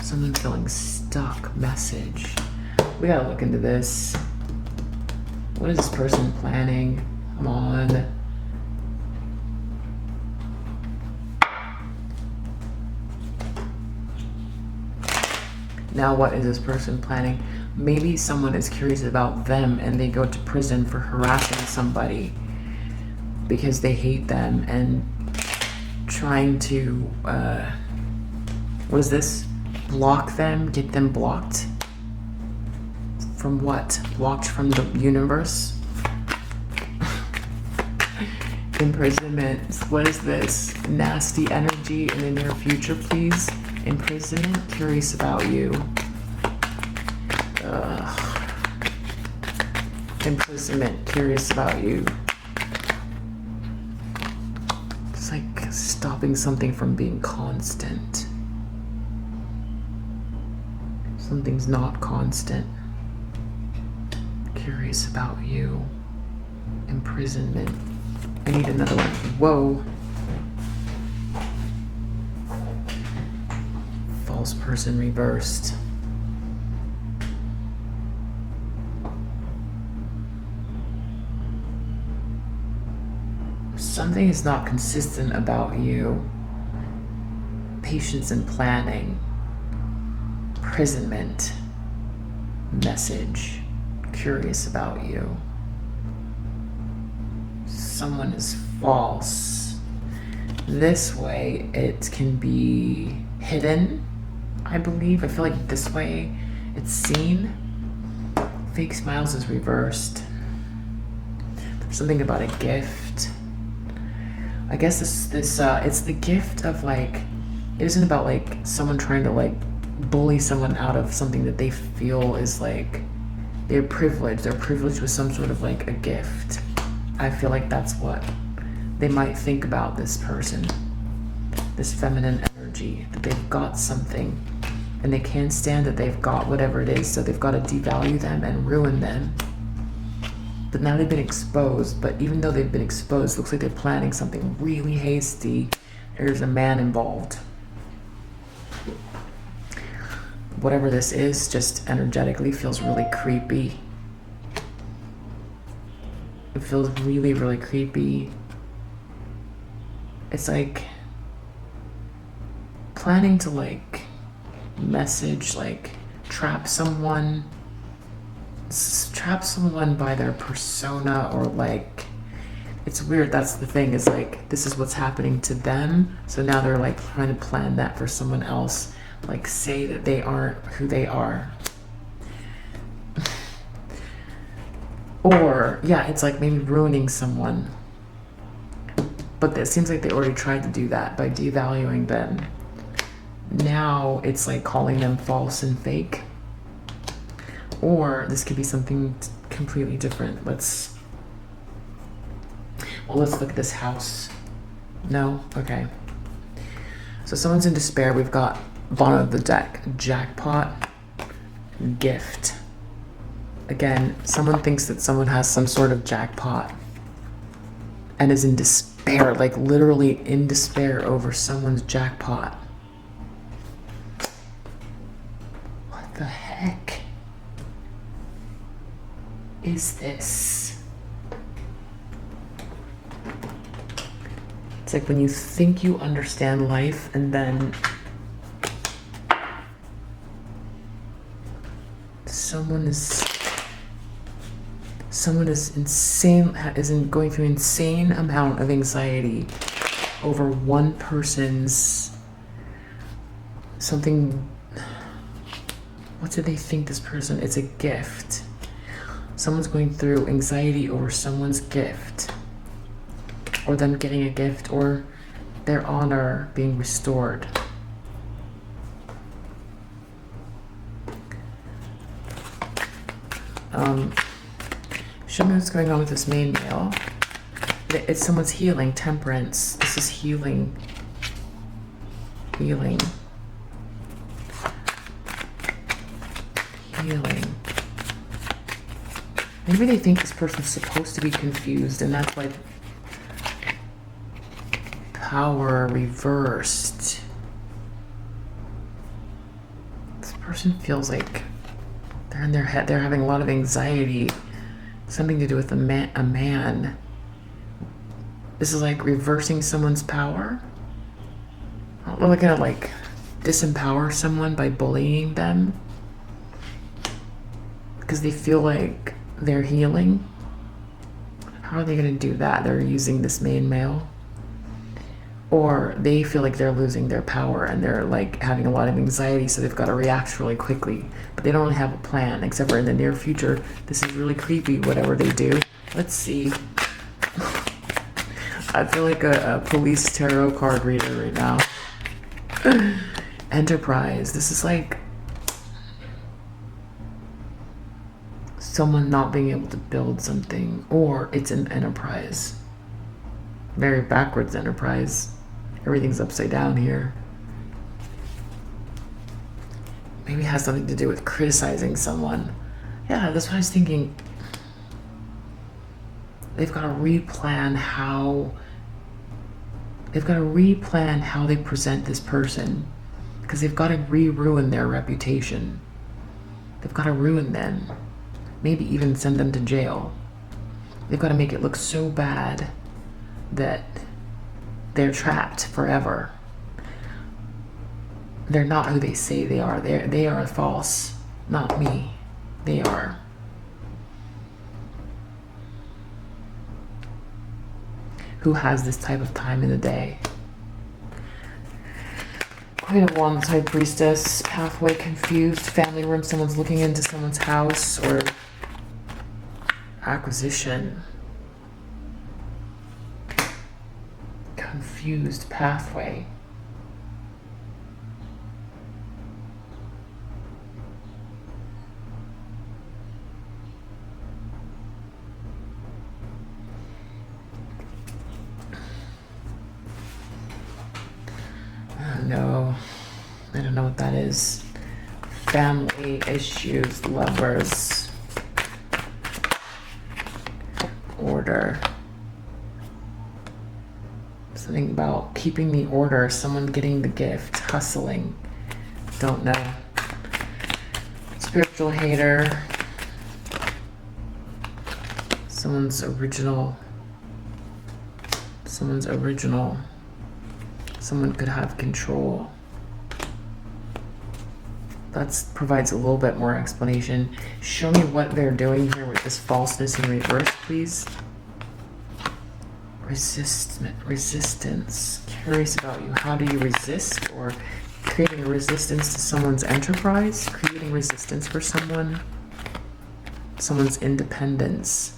A: Someone feeling stuck message. We gotta look into this. What is this person planning? Come on. Now what is this person planning? Maybe someone is curious about them and they go to prison for harassing somebody because they hate them and trying to, what is this? Block them, get them blocked. From what? Blocked from the universe? Imprisonment. What is this? Nasty energy in the near future, please. Imprisonment. Curious about you. Imprisonment. Curious about you. It's like stopping something from being constant. Something's not constant. Curious about you. Imprisonment. I need another one. Whoa. False person reversed. Something is not consistent about you. Patience and planning. Imprisonment. Message. Curious about you. Someone is false. This way it can be hidden, I believe. I feel like this way it's seen. Fake smiles is reversed. There's something about a gift. I guess this it's the gift of like, it isn't about like someone trying to like bully someone out of something that they feel is like they're privileged. They're privileged with some sort of like a gift. I feel like that's what they might think about this person, this feminine energy, that they've got something and they can't stand that they've got whatever it is, so they've got to devalue them and ruin them. But now they've been exposed, but even though they've been exposed, it looks like they're planning something really hasty. There's a man involved. Whatever this is, just energetically feels really creepy. It feels really, really creepy. It's like planning to like message, like trap someone by their persona, or like, it's weird. That's the thing, is like, this is what's happening to them. So now they're like trying to plan that for someone else, like say that they aren't who they are. Or, yeah, it's like maybe ruining someone. But it seems like they already tried to do that by devaluing them. Now it's like calling them false and fake. Or this could be something completely different. Let's look at this house. No? Okay. So someone's in despair. We've got bottom of the deck. Jackpot. Gift. Again, someone thinks that someone has some sort of jackpot and is in despair, like literally in despair over someone's jackpot. What the heck is this? It's like when you think you understand life and then someone is going through insane amount of anxiety over one person's something. What do they think this person? It's a gift. Someone's going through anxiety over someone's gift, or them getting a gift, or their honor being restored. Show me what's going on with this main male. It's someone's healing. Temperance. This is healing. Healing. Healing. Maybe they think this person's supposed to be confused, and that's why power reversed. This person feels like they're in their head. They're having a lot of anxiety. Something to do with a man. This is like reversing someone's power. I don't know, like gonna like disempower someone by bullying them because they feel like they're healing. How are they gonna do that? They're using this main male. or they feel like they're losing their power and they're like having a lot of anxiety, so they've got to react really quickly, but they don't really have a plan, except for in the near future. This is really creepy, whatever they do. Let's see. I feel like a police tarot card reader right now. Enterprise. This is like someone not being able to build something, or it's an enterprise. Very backwards enterprise. Everything's upside down here. Maybe it has something to do with criticizing someone. Yeah, that's what I was thinking. They've got to replan how they present this person, because they've got to ruin their reputation. They've got to ruin them. Maybe even send them to jail. They've got to make it look so bad that they're trapped forever. They're not who they say they are. They are false. Not me. They are. Who has this type of time in the day? Queen of Wands, High Priestess, pathway confused, family room, someone's looking into someone's house, or acquisition. Confused pathway. No, I don't know what that is. Family issues, lovers, order. Something about keeping the order, someone getting the gift, hustling. Don't know. Spiritual hater. Someone's original. Someone could have control. That provides a little bit more explanation. Show me what they're doing here with this falseness in reverse, please. Resistance. Curious about you. How do you resist? Or creating a resistance to someone's enterprise? Creating resistance for someone's independence.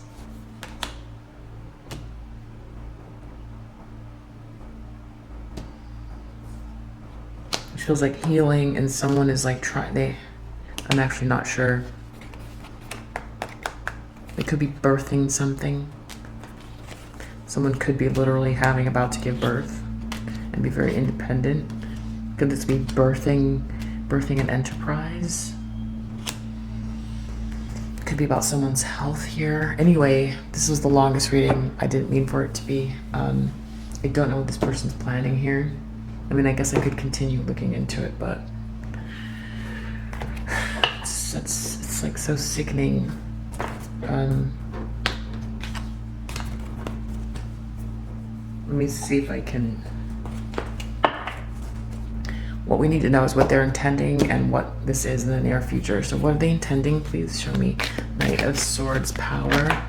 A: Feels like healing, and someone is like I'm actually not sure. They could be birthing something. Someone could be literally about to give birth and be very independent. Could this be birthing an enterprise? Could be about someone's health here. Anyway, this was the longest reading. I didn't mean for it to be. I don't know what this person's planning here. I mean, I guess I could continue looking into it, but it's like so sickening. Let me see if I can. What we need to know is what they're intending and what this is in the near future. So what are they intending? Please show me. Knight of Swords, power.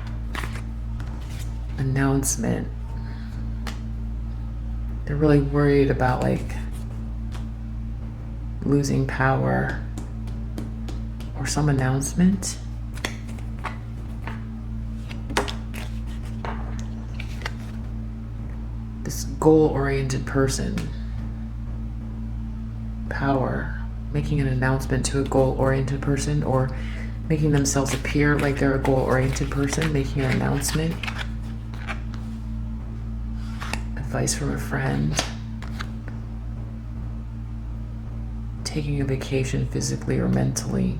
A: Announcement. They're really worried about like losing power or some announcement. This goal-oriented person. Power. Making an announcement to a goal-oriented person, or making themselves appear like they're a goal-oriented person, making an announcement. Advice from a friend. Taking a vacation physically or mentally.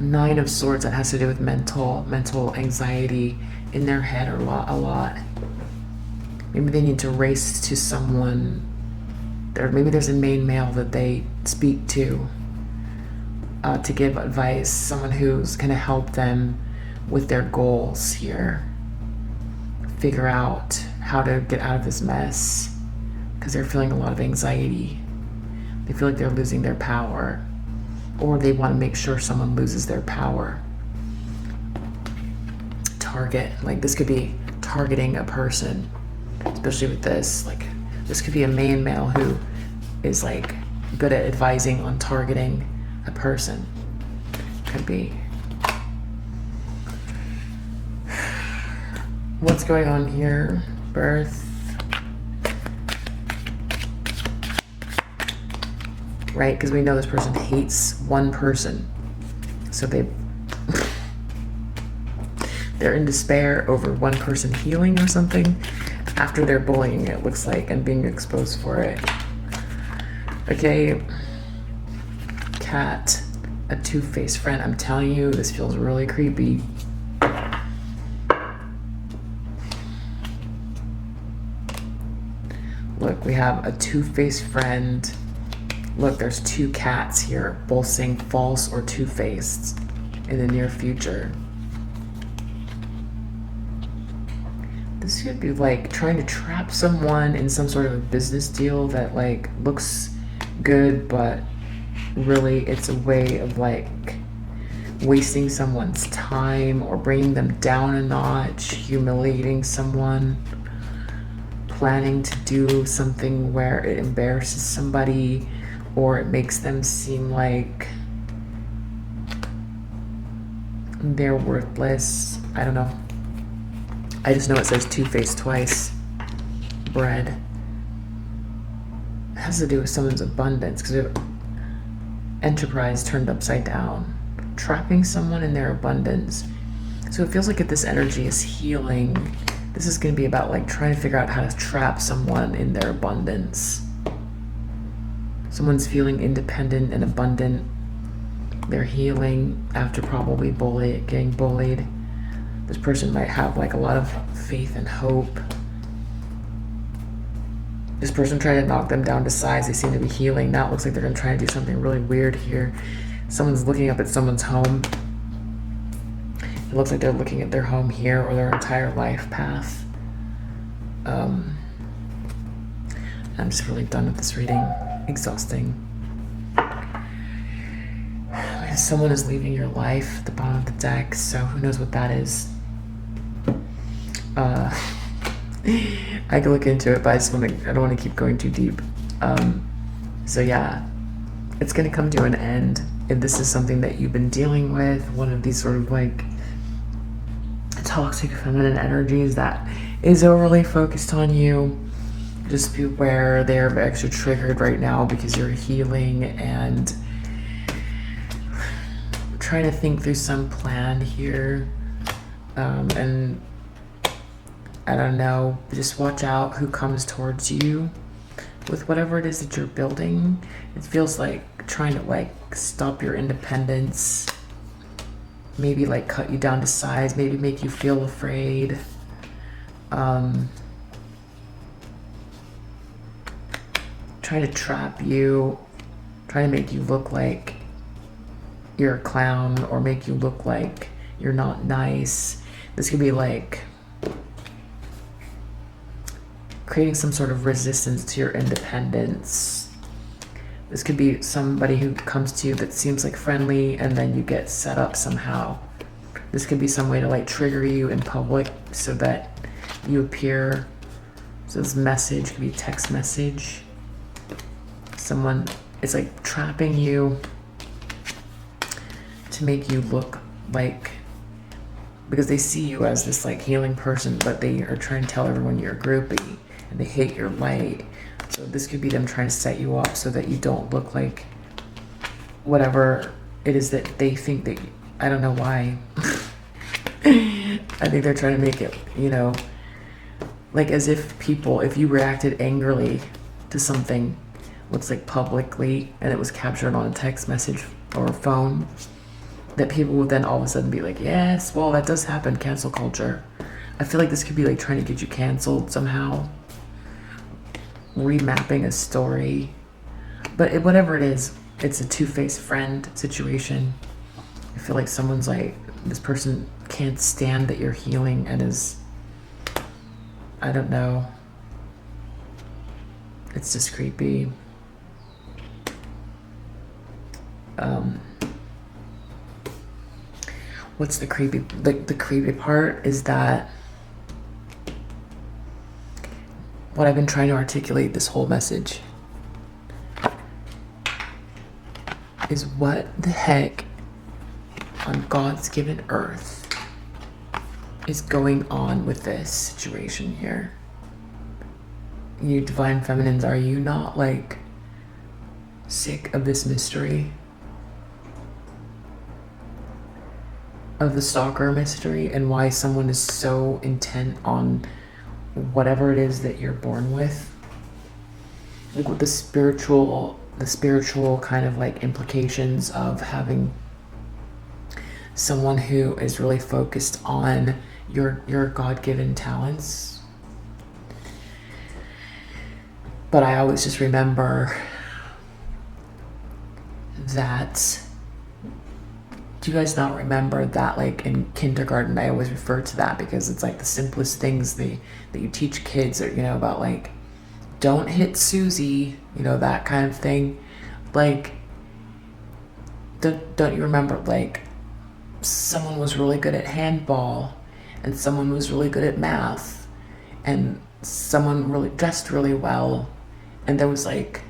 A: Nine of Swords, that has to do with mental anxiety in their head a lot. Maybe they need to race to someone. Maybe there's a main male that they speak to give advice. Someone who's going to help them with their goals here. Figure out how to get out of this mess, because they're feeling a lot of anxiety. They feel like they're losing their power, or they want to make sure someone loses their power. Target, like this could be targeting a person, especially with this. Like, this could be a main male who is like good at advising on targeting a person. Could be. What's going on here? Birth. Right? Because we know this person hates one person. So they're in despair over one person healing or something after they're bullying, it looks like, and being exposed for it. Okay. Cat. A two-faced friend. I'm telling you, this feels really creepy. Look, we have a two-faced friend. Look, there's two cats here, both saying false or two-faced in the near future. This could be like trying to trap someone in some sort of a business deal that like looks good, but really it's a way of like wasting someone's time or bringing them down a notch, humiliating someone, planning to do something where it embarrasses somebody or it makes them seem like they're worthless. I don't know. I just know it says two-faced twice. Bread. It has to do with someone's abundance, because enterprise turned upside down. Trapping someone in their abundance. So it feels like if this energy is healing, this is going to be about like trying to figure out how to trap someone in their abundance. Someone's feeling independent and abundant. They're healing after probably getting bullied. This person might have like a lot of faith and hope. This person tried to knock them down to size. They seem to be healing. Now it looks like they're going to try to do something really weird here. Someone's looking up at someone's home. It looks like they're looking at their home here or their entire life path. I'm just really done with this reading. Exhausting. Someone is leaving your life at the bottom of the deck, so who knows what that is. I could look into it, but I don't want to keep going too deep. So yeah, it's going to come to an end. If this is something that you've been dealing with, one of these sort of like toxic feminine energies that is overly focused on you, just beware. They're extra triggered right now because you're healing and trying to think through some plan here. And I don't know, just watch out who comes towards you with whatever it is that you're building. It feels like trying to like stop your independence, maybe like cut you down to size, maybe make you feel afraid. Trying to trap you, trying to make you look like you're a clown or make you look like you're not nice. This could be like creating some sort of resistance to your independence. This could be somebody who comes to you that seems like friendly and then you get set up somehow. This could be some way to like trigger you in public so that you appear. So this message could be text message. Someone is like trapping you to make you look like, because they see you as this like healing person, but they are trying to tell everyone you're a groupie and they hate your light. So this could be them trying to set you up so that you don't look like whatever it is that they think that I don't know why. I think they're trying to make it, you know, like as if people, if you reacted angrily to something, looks like publicly, and it was captured on a text message or a phone, that people would then all of a sudden be like, yes, well, that does happen, cancel culture. I feel like this could be like trying to get you canceled somehow. Remapping a story. But whatever it is, it's a two-faced friend situation. I feel like someone's like, this person can't stand that you're healing and is, I don't know. It's just creepy. What's the creepy, like the creepy part is that what I've been trying to articulate this whole message is what the heck on God's given earth is going on with this situation here. You divine feminines, are you not like sick of this mystery? Of the stalker mystery, and why someone is so intent on whatever it is that you're born with? Like with the spiritual kind of like implications of having someone who is really focused on your God-given talents. But I always just remember that, do you guys not remember that, like in kindergarten, I always refer to that because it's like the simplest things that you teach kids, or, you know, about like, don't hit Susie, you know, that kind of thing. Like, don't you remember, like, someone was really good at handball, and someone was really good at math, and someone really dressed really well, and there was like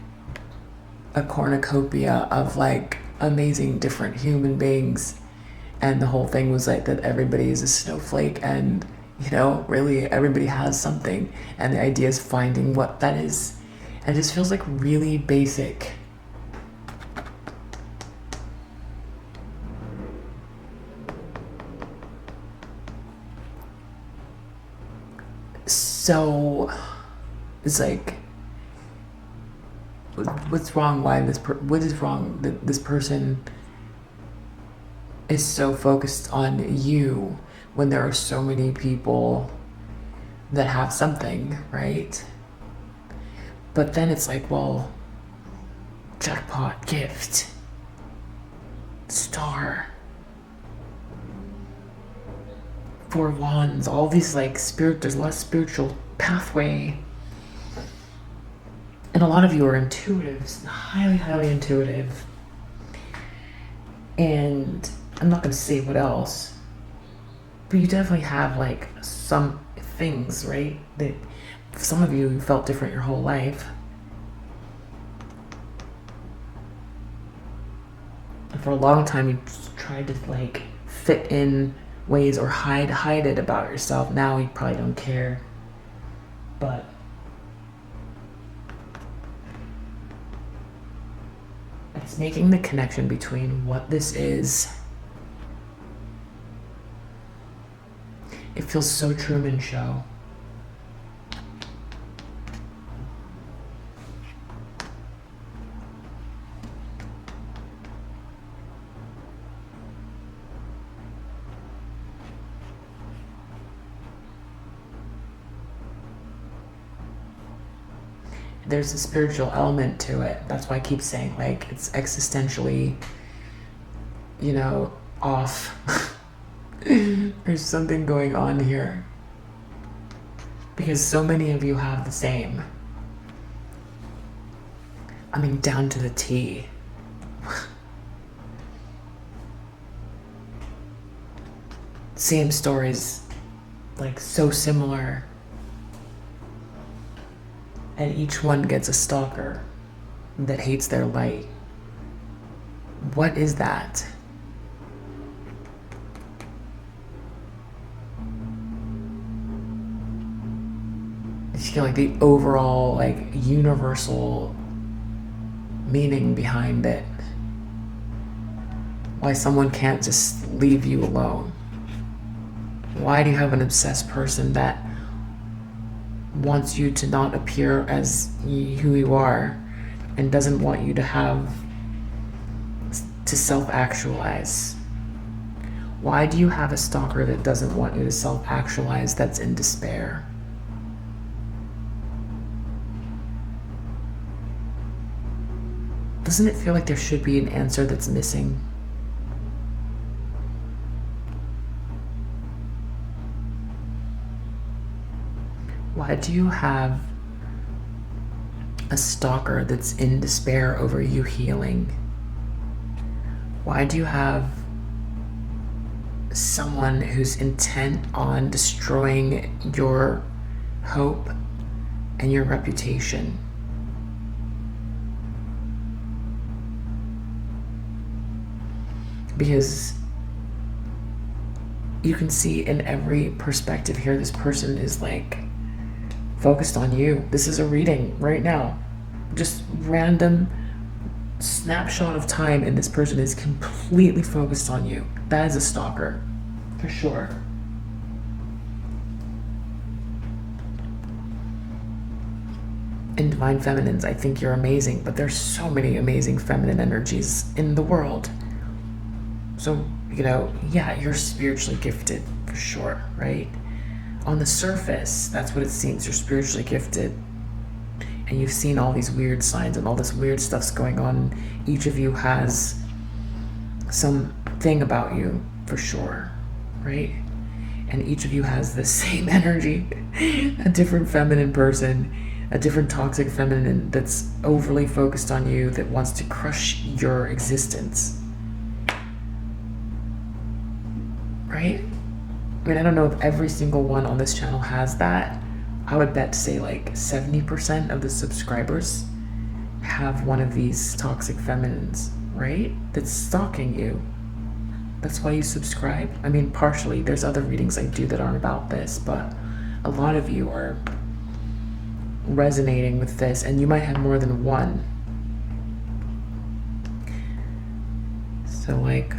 A: a cornucopia of like amazing different human beings, and the whole thing was like that everybody is a snowflake, and, you know, really everybody has something, and the idea is finding what that is. And it just feels like really basic. So it's like, what's wrong? What is wrong that this person is so focused on you when there are so many people that have something, right? But then it's like, well, jackpot, gift, star, 4 wands, all these like there's a lot of spiritual pathway. And a lot of you are intuitives, highly intuitive. And I'm not going to say what else, but you definitely have like some things, right? That some of you felt different your whole life. And for a long time, you tried to like fit in ways or hide it about yourself. Now you probably don't care, but it's making the connection between what this is. It feels so Truman Show. There's a spiritual element to it. That's why I keep saying, like, it's existentially, you know, off. There's something going on here. Because so many of you have the same. I mean, down to the T. Same stories, like so similar. And each one gets a stalker that hates their light. What is that? I feel like the overall, like, universal meaning behind it. Why someone can't just leave you alone. Why do you have an obsessed person that wants you to not appear as who you are, and doesn't want you to self-actualize? Why do you have a stalker that doesn't want you to self-actualize, that's in despair? Doesn't it feel like there should be an answer that's missing? Why do you have a stalker that's in despair over you healing? Why do you have someone who's intent on destroying your hope and your reputation. Because you can see in every perspective here, this person is like focused on you. This is a reading right now. Just random snapshot of time, and this person is completely focused on you. That is a stalker, for sure. In Divine Feminines, I think you're amazing, but there's so many amazing feminine energies in the world. So, you know, yeah, you're spiritually gifted, for sure, right? On the surface, that's what it seems. You're spiritually gifted. And you've seen all these weird signs and all this weird stuff's going on. Each of you has something about you, for sure, right? And each of you has the same energy. A different feminine person, a different toxic feminine that's overly focused on you, that wants to crush your existence. Right? I mean, I don't know if every single one on this channel has that. I would bet to say like 70% of the subscribers have one of these toxic feminines, right? That's stalking you. That's why you subscribe. I mean, partially, there's other readings I do that aren't about this, but a lot of you are resonating with this, and you might have more than one. So like,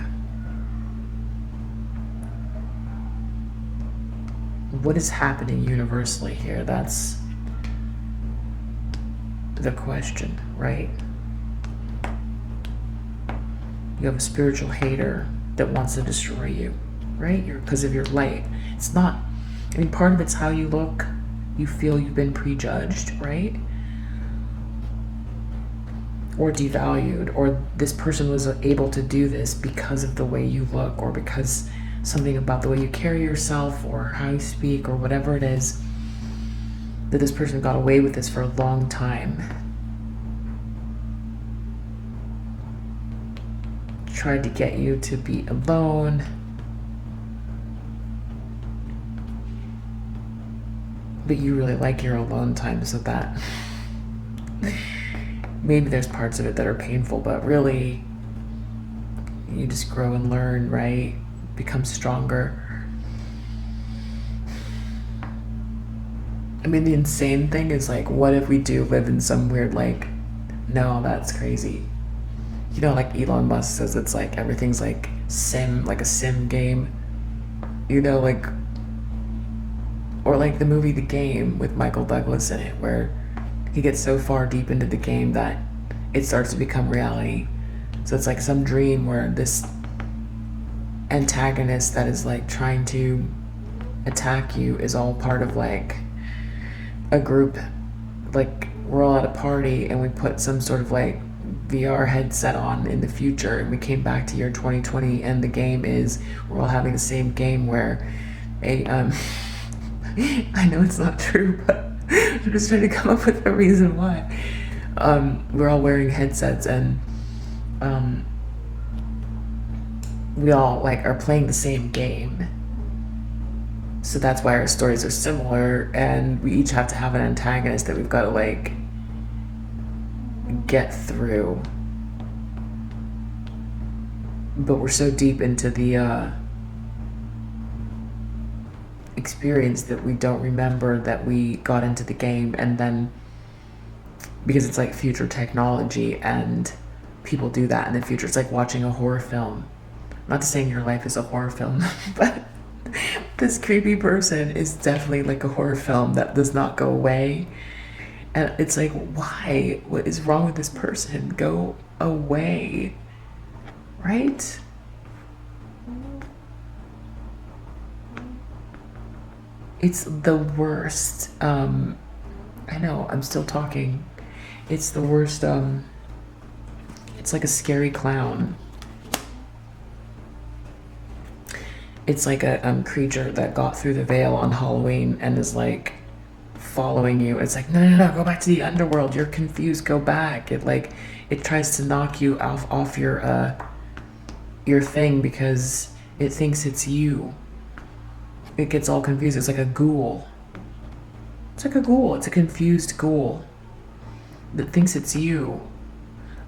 A: what is happening universally here? That's the question, right? You have a spiritual hater that wants to destroy you, right? Because of your light. It's not, I mean, part of it's how you look. You feel you've been prejudged, right? Or devalued, or this person was able to do this because of the way you look, or because something about the way you carry yourself, or how you speak, or whatever it is, that this person got away with this for a long time. Tried to get you to be alone. But you really like your alone time, so that maybe there's parts of it that are painful, but really you just grow and learn, right? Become stronger. I mean, the insane thing is like, what if we do live in some weird, like, no, that's crazy. You know, like Elon Musk says, it's like everything's like like a sim game. You know, like, or like the movie The Game with Michael Douglas in it, where he gets so far deep into the game that it starts to become reality. So it's like some dream where this antagonist that is like trying to attack you is all part of like a group. Like, we're all at a party and we put some sort of like VR headset on in the future, and we came back to year 2020, and the game is we're all having the same game where a I know it's not true, but I'm just trying to come up with a reason why. We're all wearing headsets, and we all like are playing the same game. So that's why our stories are similar, and we each have to have an antagonist that we've got to like get through. But we're so deep into the experience that we don't remember that we got into the game, and then because it's like future technology and people do that in the future, it's like watching a horror film. Not to saying your life is a horror film, but this creepy person is definitely like a horror film that does not go away. And it's like, why? What is wrong with this person? Go away. Right? It's the worst. I know, I'm still talking. It's the worst. It's like a scary clown. It's like a creature that got through the veil on Halloween and is like following you. It's like, no, go back to the underworld. You're confused. Go back. It tries to knock you off your thing because it thinks it's you. It gets all confused. It's like a ghoul. It's like a ghoul. It's a confused ghoul that thinks it's you.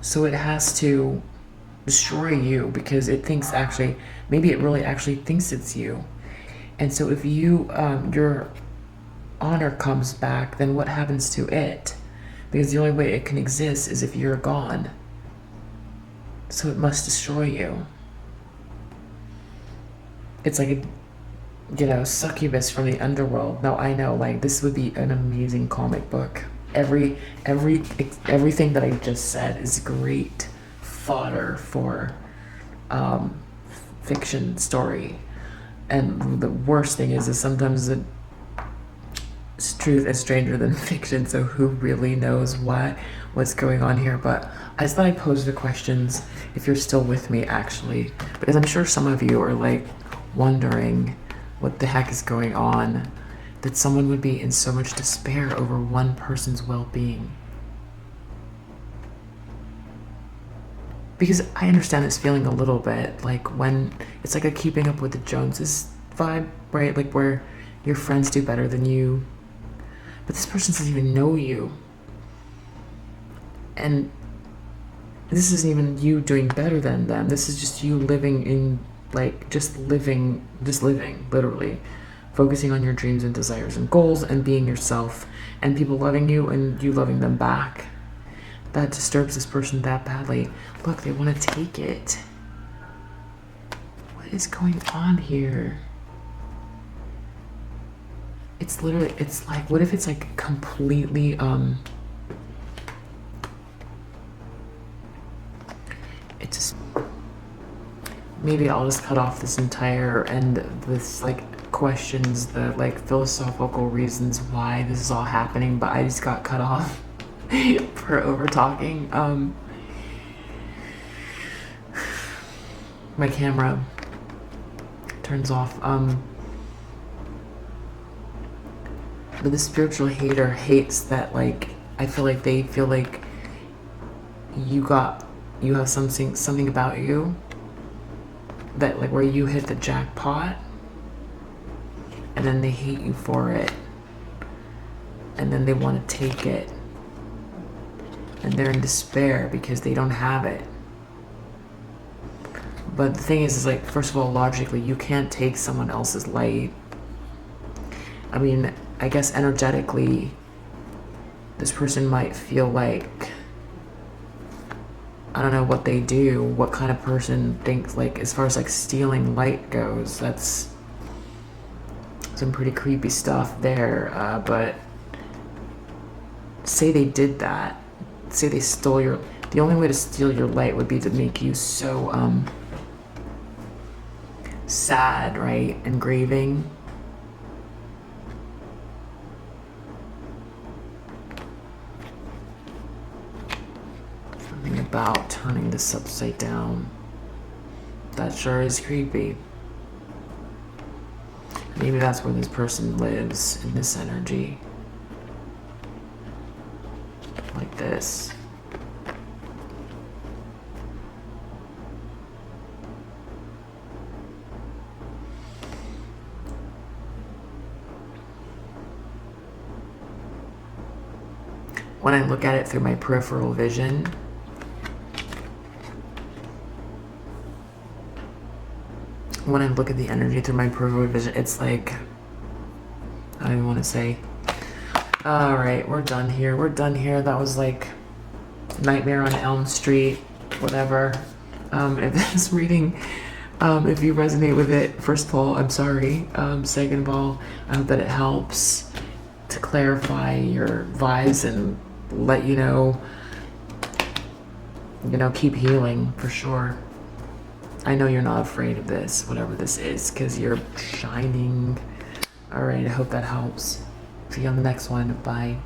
A: So it has to destroy you because it thinks actually, maybe it really actually thinks it's you. And so if your honor comes back, then what happens to it? Because the only way it can exist is if you're gone. So it must destroy you. It's like a, succubus from the underworld. Now I know, like, this would be an amazing comic book. Everything that I just said is great fodder for fiction story. And the worst thing is sometimes the truth is stranger than fiction. So who really knows what's going on here? But I just thought I'd pose the questions if you're still with me, actually, because I'm sure some of you are like wondering what the heck is going on, that someone would be in so much despair over one person's well-being. Because I understand this feeling a little bit, like when it's like a keeping up with the Joneses vibe, right? Like where your friends do better than you, but this person doesn't even know you. And this isn't even you doing better than them. This is just you living in, like, just living, literally. Focusing on your dreams and desires and goals and being yourself, and people loving you and you loving them back. That disturbs this person that badly. Look, they want to take it. What is going on here? It's literally, it's like, what if it's like completely, it just, maybe I'll just cut off this entire, and this like questions the like philosophical reasons why this is all happening, but I just got cut off for over talking. My camera turns off. But the spiritual hater hates that, like, I feel like they feel like you have something about you that, like, where you hit the jackpot, and then they hate you for it, and then they want to take it, and they're in despair because they don't have it. But the thing is like, first of all, logically, you can't take someone else's light. I mean, I guess energetically, this person might feel like, I don't know what they do, what kind of person thinks, like, as far as like stealing light goes, that's some pretty creepy stuff there. But say they did that, say they stole the only way to steal your light would be to make you so sad, right, and grieving. Something about turning this upside down. That sure is creepy. Maybe that's where this person lives, in this energy. Like this. When I look at it through my peripheral vision, when I look at the energy through my peripheral vision, it's like, I don't even want to say. All right, we're done here. That was like Nightmare on Elm Street, whatever. If this reading, if you resonate with it, first of all, I'm sorry. Second of all, I hope that it helps to clarify your vibes and let you know, keep healing for sure. I know you're not afraid of this, whatever this is, because you're shining. All right, I hope that helps. See you on the next one. Bye.